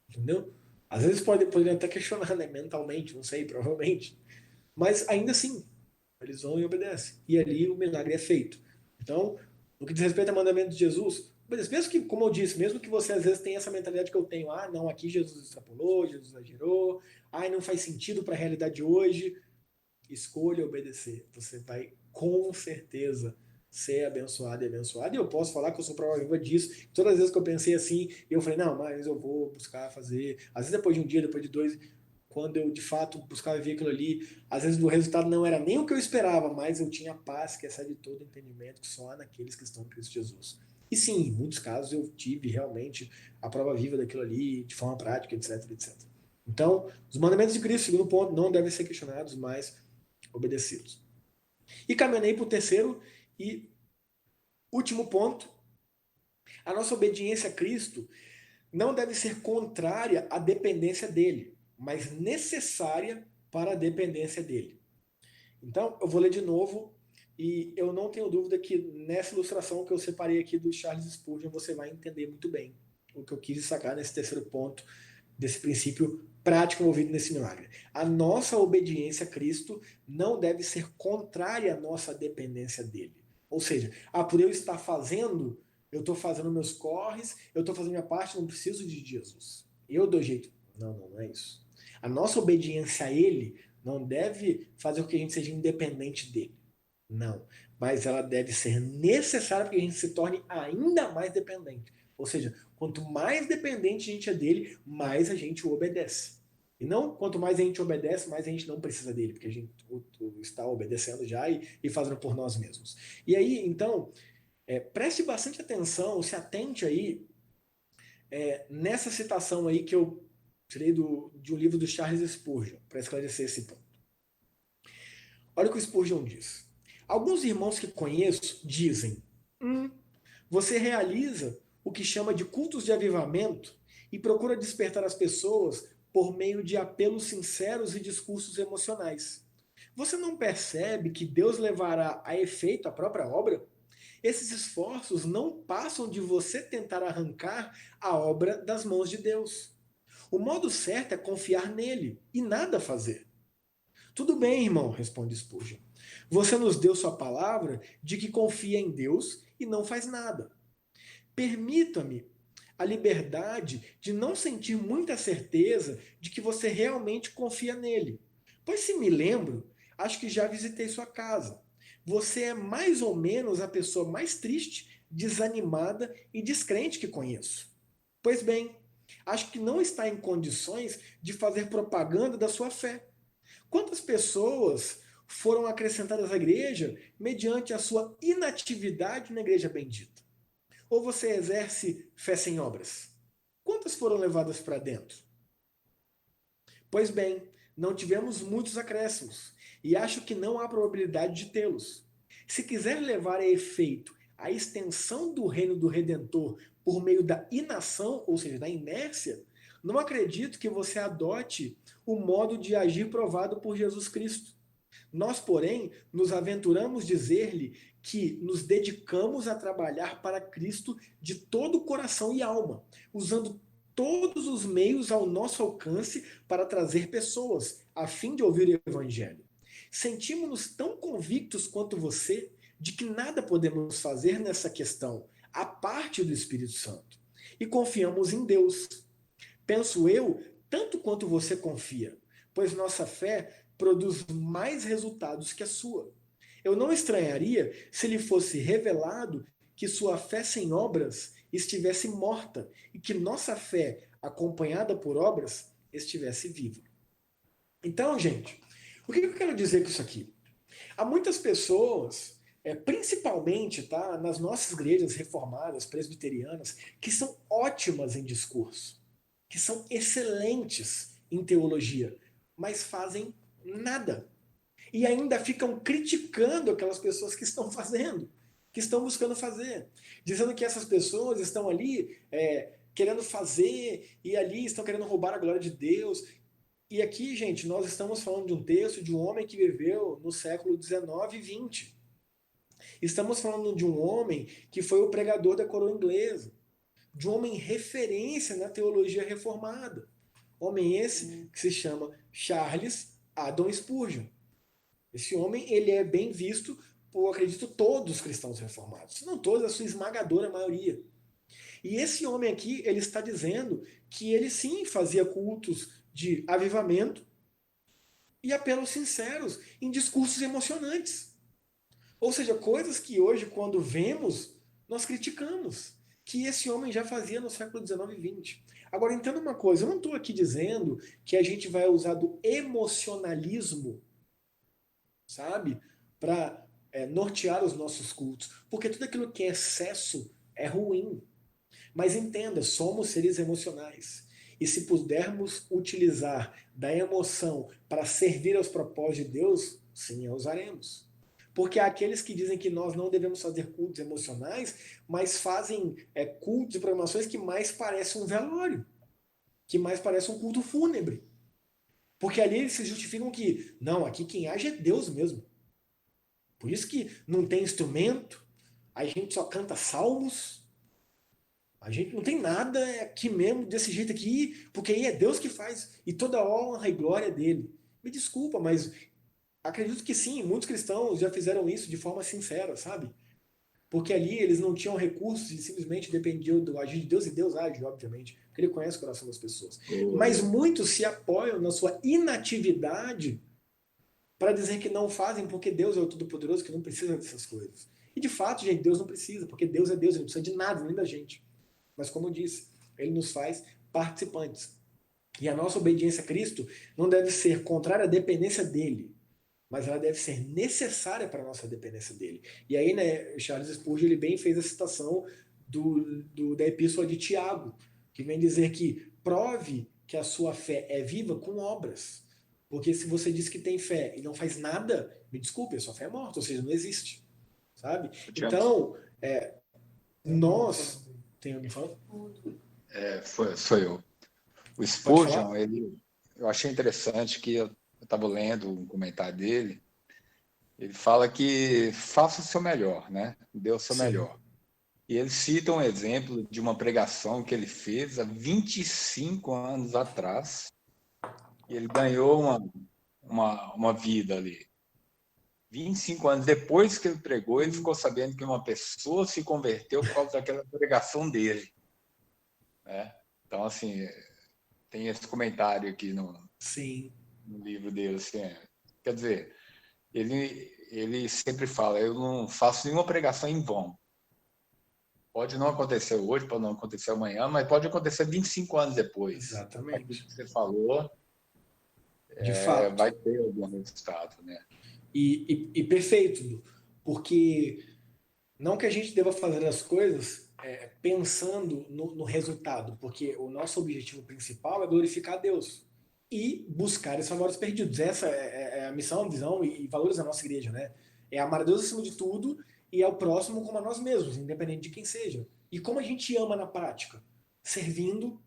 Speaker 1: Entendeu? Às vezes poderiam até questionar, né, mentalmente, não sei, provavelmente. Mas ainda assim, eles vão e obedecem. E ali o milagre é feito. Então, no que diz respeito ao mandamento de Jesus, mesmo que, como eu disse, mesmo que você às vezes tenha essa mentalidade que eu tenho, não, aqui Jesus extrapolou, Jesus exagerou, não faz sentido para a realidade de hoje, escolha obedecer. Você vai com certeza ser abençoado e abençoado. E eu posso falar que eu sou prova viva disso. Todas as vezes que eu pensei assim, eu falei, não, mas eu vou buscar fazer. Às vezes depois de um dia, depois de 2, quando eu de fato buscava ver aquilo ali, às vezes o resultado não era nem o que eu esperava, mas eu tinha paz que excede todo entendimento que só há naqueles que estão em Cristo Jesus. E sim, em muitos casos eu tive realmente a prova viva daquilo ali, de forma prática, etc, etc. Então, os mandamentos de Cristo, segundo ponto, não devem ser questionados, mas obedecidos. E caminhei para o terceiro e último ponto. A nossa obediência a Cristo não deve ser contrária à dependência dele, mas necessária para a dependência dele. Então, eu vou ler de novo e eu não tenho dúvida que nessa ilustração que eu separei aqui do Charles Spurgeon, você vai entender muito bem o que eu quis sacar nesse terceiro ponto, desse princípio prático envolvido nesse milagre. A nossa obediência a Cristo não deve ser contrária à nossa dependência dele. Ou seja, por eu estar fazendo, eu estou fazendo meus corres, eu estou fazendo minha parte, não preciso de Jesus. Eu dou jeito. Não, não é isso. A nossa obediência a ele não deve fazer com que a gente seja independente dele. Não. Mas ela deve ser necessária para que a gente se torne ainda mais dependente. Ou seja, quanto mais dependente a gente é dele, mais a gente o obedece. E não quanto mais a gente obedece, mais a gente não precisa dele, porque a gente está obedecendo já e fazendo por nós mesmos. E aí, então, preste bastante atenção, se atente aí nessa citação aí que eu tirei de um livro do Charles Spurgeon, para esclarecer esse ponto. Olha o que o Spurgeon diz. Alguns irmãos que conheço dizem: você realiza o que chama de cultos de avivamento e procura despertar as pessoas por meio de apelos sinceros e discursos emocionais. Você não percebe que Deus levará a efeito a própria obra? Esses esforços não passam de você tentar arrancar a obra das mãos de Deus. O modo certo é confiar nele e nada fazer. Tudo bem, irmão, responde Spurgeon. Você nos deu sua palavra de que confia em Deus e não faz nada. Permita-me a liberdade de não sentir muita certeza de que você realmente confia nele. Pois se me lembro, acho que já visitei sua casa. Você é mais ou menos a pessoa mais triste, desanimada e descrente que conheço. Pois bem, acho que não está em condições de fazer propaganda da sua fé. Quantas pessoas foram acrescentadas à igreja mediante a sua inatividade na igreja bendita? Ou você exerce fé sem obras? Quantas foram levadas para dentro? Pois bem, não tivemos muitos acréscimos e acho que não há probabilidade de tê-los. Se quiser levar a efeito a extensão do reino do Redentor por meio da inação, ou seja, da inércia, não acredito que você adote o modo de agir provado por Jesus Cristo. Nós, porém, nos aventuramos dizer-lhe que nos dedicamos a trabalhar para Cristo de todo o coração e alma, usando todos os meios ao nosso alcance para trazer pessoas, a fim de ouvir o Evangelho. Sentimos-nos tão convictos quanto você de que nada podemos fazer nessa questão, à parte do Espírito Santo. E confiamos em Deus. Penso eu, tanto quanto você confia, pois nossa fé produz mais resultados que a sua. Eu não estranharia se lhe fosse revelado que sua fé sem obras estivesse morta e que nossa fé, acompanhada por obras, estivesse viva. Então, gente, o que eu quero dizer com isso aqui? Há muitas pessoas, principalmente nas nossas igrejas reformadas, presbiterianas, que são ótimas em discurso, que são excelentes em teologia, mas fazem nada. E ainda ficam criticando aquelas pessoas que estão fazendo, que estão buscando fazer, dizendo que essas pessoas estão ali querendo fazer e ali estão querendo roubar a glória de Deus. E aqui, gente, nós estamos falando de um texto de um homem que viveu no século XIX e XX. Estamos falando de um homem que foi o pregador da coroa inglesa, de um homem referência na teologia reformada. Homem esse que se chama Charles Haddon Spurgeon. Esse homem, ele é bem visto por, acredito, todos os cristãos reformados. Se não todos, a sua esmagadora maioria. E esse homem aqui, ele está dizendo que ele sim fazia cultos de avivamento e apelos sinceros em discursos emocionantes. Ou seja, coisas que hoje, quando vemos, nós criticamos. Que esse homem já fazia no século XIX e XX. Agora, entenda uma coisa, eu não estou aqui dizendo que a gente vai usar do emocionalismo, sabe, para nortear os nossos cultos. Porque tudo aquilo que é excesso é ruim. Mas entenda, somos seres emocionais. E se pudermos utilizar da emoção para servir aos propósitos de Deus, sim, a usaremos. Porque há aqueles que dizem que nós não devemos fazer cultos emocionais, mas fazem cultos e programações que mais parecem um velório, que mais parecem um culto fúnebre. Porque ali eles se justificam que, não, aqui quem age é Deus mesmo. Por isso que não tem instrumento, a gente só canta salmos, a gente não tem nada aqui mesmo, desse jeito aqui, porque aí é Deus que faz, e toda honra e glória é dele. Me desculpa, mas acredito que sim, muitos cristãos já fizeram isso de forma sincera, sabe? Porque ali eles não tinham recursos e simplesmente dependiam do agir de Deus, e Deus age, obviamente, porque ele conhece o coração das pessoas. Mas muitos se apoiam na sua inatividade para dizer que não fazem porque Deus é o Todo-Poderoso, que não precisa dessas coisas. E de fato, gente, Deus não precisa, porque Deus é Deus, ele não precisa de nada, nem da gente. Mas como eu disse, ele nos faz participantes. E a nossa obediência a Cristo não deve ser contrária à dependência dele, mas ela deve ser necessária para a nossa dependência dele. E aí, né, Charles Spurgeon, ele bem fez a citação da epístola de Tiago, que vem dizer que prove que a sua fé é viva com obras. Porque se você diz que tem fé e não faz nada, me desculpe, a sua fé é morta, ou seja, não existe. Sabe? Então, nós... Tem alguém falando?
Speaker 4: Sou eu. O Spurgeon, eu achei interessante que eu estava lendo um comentário dele, ele fala que faça o seu melhor, né? Dê o seu melhor. E ele cita um exemplo de uma pregação que ele fez há 25 anos atrás, e ele ganhou uma vida ali. 25 anos depois que ele pregou, ele ficou sabendo que uma pessoa se converteu por causa daquela pregação dele. Né? Então, assim, tem esse comentário aqui no livro dele. Assim, quer dizer, ele sempre fala, eu não faço nenhuma pregação em vão. Pode não acontecer hoje, pode não acontecer amanhã, mas pode acontecer 25 anos depois.
Speaker 1: Exatamente.
Speaker 4: Aquilo que você falou,
Speaker 1: de fato,
Speaker 4: vai ter algum resultado, né?
Speaker 1: E perfeito, porque não que a gente deva fazer as coisas pensando no resultado, porque o nosso objetivo principal é glorificar a Deus e buscar esses valores perdidos. Essa é a missão, visão e valores da nossa igreja, né? É amar a Deus acima de tudo e ao próximo como a nós mesmos, independente de quem seja. E como a gente ama na prática? Servindo,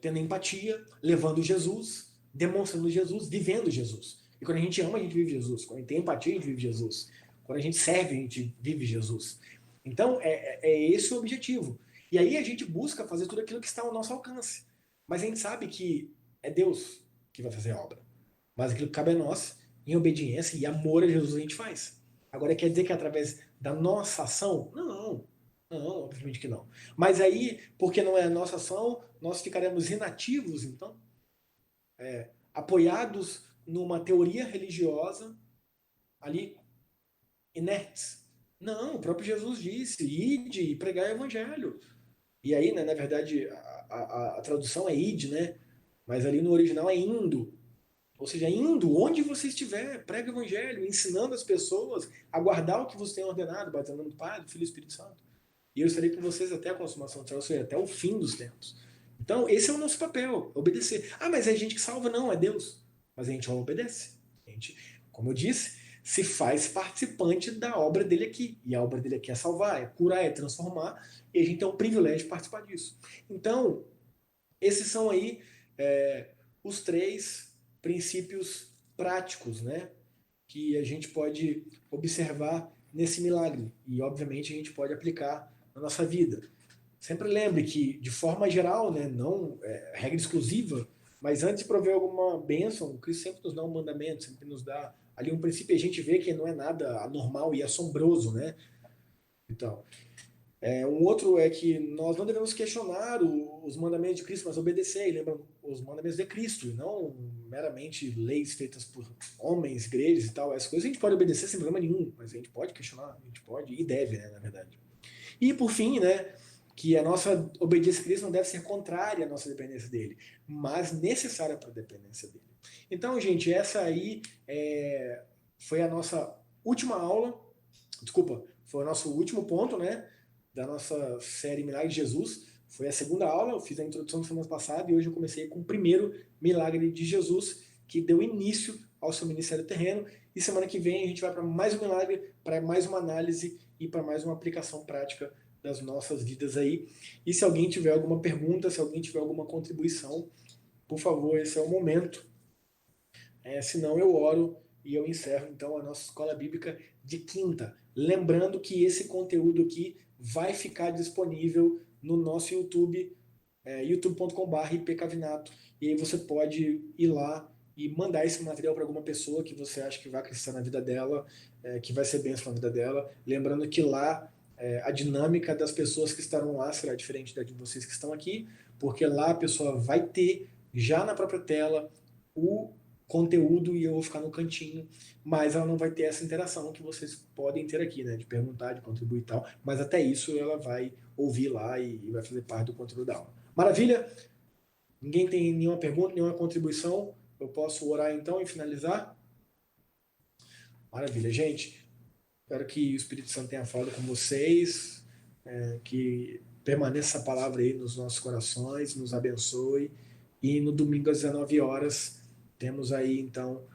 Speaker 1: tendo empatia, levando Jesus, demonstrando Jesus, vivendo Jesus. E quando a gente ama, a gente vive Jesus. Quando a gente tem empatia, a gente vive Jesus. Quando a gente serve, a gente vive Jesus. Então, é esse o objetivo. E aí a gente busca fazer tudo aquilo que está ao nosso alcance. Mas a gente sabe que é Deus que vai fazer a obra. Mas aquilo que cabe a nós, em obediência e amor a Jesus, a gente faz. Agora, quer dizer que é através da nossa ação? Não, não, obviamente que não. Mas aí, porque não é a nossa ação, nós ficaremos inativos, então, apoiados numa teoria religiosa, ali, inertes. Não, o próprio Jesus disse, ide e pregar o evangelho. E aí, né, na verdade, a tradução é ide, né? Mas ali no original é indo. Ou seja, indo onde você estiver, prega o evangelho, ensinando as pessoas a guardar o que você tem ordenado, batendo no Pai, do Filho e do Espírito Santo. E eu estarei com vocês até a consumação do céu, ou seja, até o fim dos tempos. Então, esse é o nosso papel, obedecer. Ah, mas é a gente que salva? Não, é Deus. Mas a gente obedece. A gente, como eu disse, se faz participante da obra dele aqui. E a obra dele aqui é salvar, é curar, é transformar. E a gente tem o privilégio de participar disso. Então, esses são aí os 3 princípios práticos, né, que a gente pode observar nesse milagre. E, obviamente, a gente pode aplicar na nossa vida. Sempre lembre que, de forma geral, né, não regra exclusiva, mas antes de prover alguma bênção, o Cristo sempre nos dá um mandamento, sempre nos dá ali um princípio, e a gente vê que não é nada anormal e assombroso, né? Então, um outro é que nós não devemos questionar os mandamentos de Cristo, mas obedecer. E lembra, os mandamentos de Cristo, e não meramente leis feitas por homens, igrejas e tal. Essas coisas a gente pode obedecer sem problema nenhum, mas a gente pode questionar, a gente pode e deve, né, na verdade. E por fim, né, que a nossa obediência a Cristo não deve ser contrária à nossa dependência dele, mas necessária para a dependência dele. Então, gente, essa aí foi a nossa última aula, desculpa, foi o nosso último ponto, né, da nossa série Milagre de Jesus. Foi a segunda aula, eu fiz a introdução na semana passada e hoje eu comecei com o primeiro milagre de Jesus, que deu início ao seu ministério terreno. E semana que vem a gente vai para mais um milagre, para mais uma análise e para mais uma aplicação prática das nossas vidas aí. E se alguém tiver alguma pergunta, se alguém tiver alguma contribuição, por favor, esse é o momento. Senão eu oro e eu encerro então a nossa escola bíblica de quinta. Lembrando que esse conteúdo aqui vai ficar disponível no nosso YouTube, youtube.com.br ipcavinato. E aí você pode ir lá e mandar esse material para alguma pessoa que você acha que vai acrescentar na vida dela, que vai ser bênção na vida dela. Lembrando que lá a dinâmica das pessoas que estarão lá será diferente da de vocês que estão aqui, porque lá a pessoa vai ter já na própria tela o conteúdo e eu vou ficar no cantinho, mas ela não vai ter essa interação que vocês podem ter aqui, né, de perguntar, de contribuir e tal, mas até isso ela vai ouvir lá e vai fazer parte do conteúdo da aula. Maravilha? Ninguém tem nenhuma pergunta, nenhuma contribuição? Eu posso orar então e finalizar? Maravilha, gente. Espero que o Espírito Santo tenha falado com vocês, que permaneça essa palavra aí nos nossos corações, nos abençoe. E no domingo às 19 horas temos aí então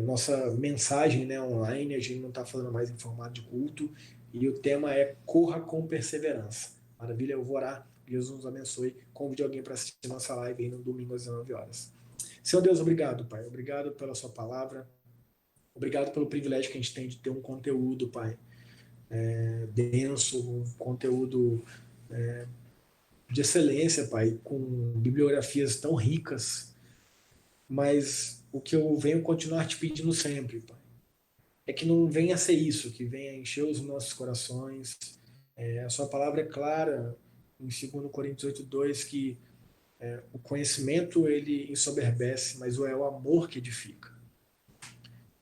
Speaker 1: nossa mensagem, né, online. A gente não está falando mais em formato de culto e o tema é corra com perseverança. Maravilha, eu vou orar. Deus nos abençoe. Convide alguém para assistir nossa live aí no domingo às 19 horas. Senhor Deus, obrigado, Pai. Obrigado pela sua palavra. Obrigado pelo privilégio que a gente tem de ter um conteúdo, Pai, denso, um conteúdo de excelência, Pai, com bibliografias tão ricas. Mas o que eu venho continuar te pedindo sempre, Pai, é que não venha a ser isso, que venha encher os nossos corações. A sua palavra é clara em 2 Coríntios 8:2 que o conhecimento ele ensoberbece, mas é o amor que edifica.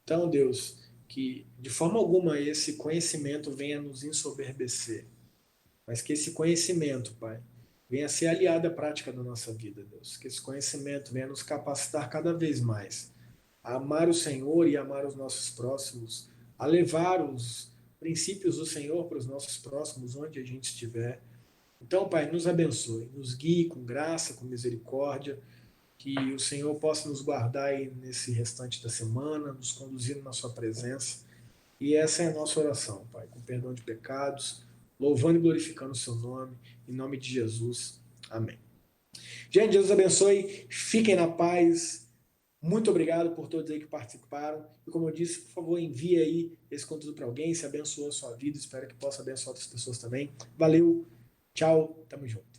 Speaker 1: Então, Deus, que de forma alguma esse conhecimento venha nos ensoberbecer, mas que esse conhecimento, Pai, venha ser aliado à prática da nossa vida, Deus. Que esse conhecimento venha nos capacitar cada vez mais a amar o Senhor e amar os nossos próximos, a levar os princípios do Senhor para os nossos próximos, onde a gente estiver. Então, Pai, nos abençoe, nos guie com graça, com misericórdia, que o Senhor possa nos guardar aí nesse restante da semana, nos conduzindo na sua presença E essa é a nossa oração, Pai, com perdão de pecados, louvando e glorificando o seu nome, em nome de Jesus. Amém. Gente, Jesus abençoe, fiquem na paz. Muito obrigado por todos aí que participaram. E como eu disse, por favor, envie aí esse conteúdo para alguém, se abençoou a sua vida. Espero que possa abençoar outras pessoas também. Valeu, tchau, tamo junto.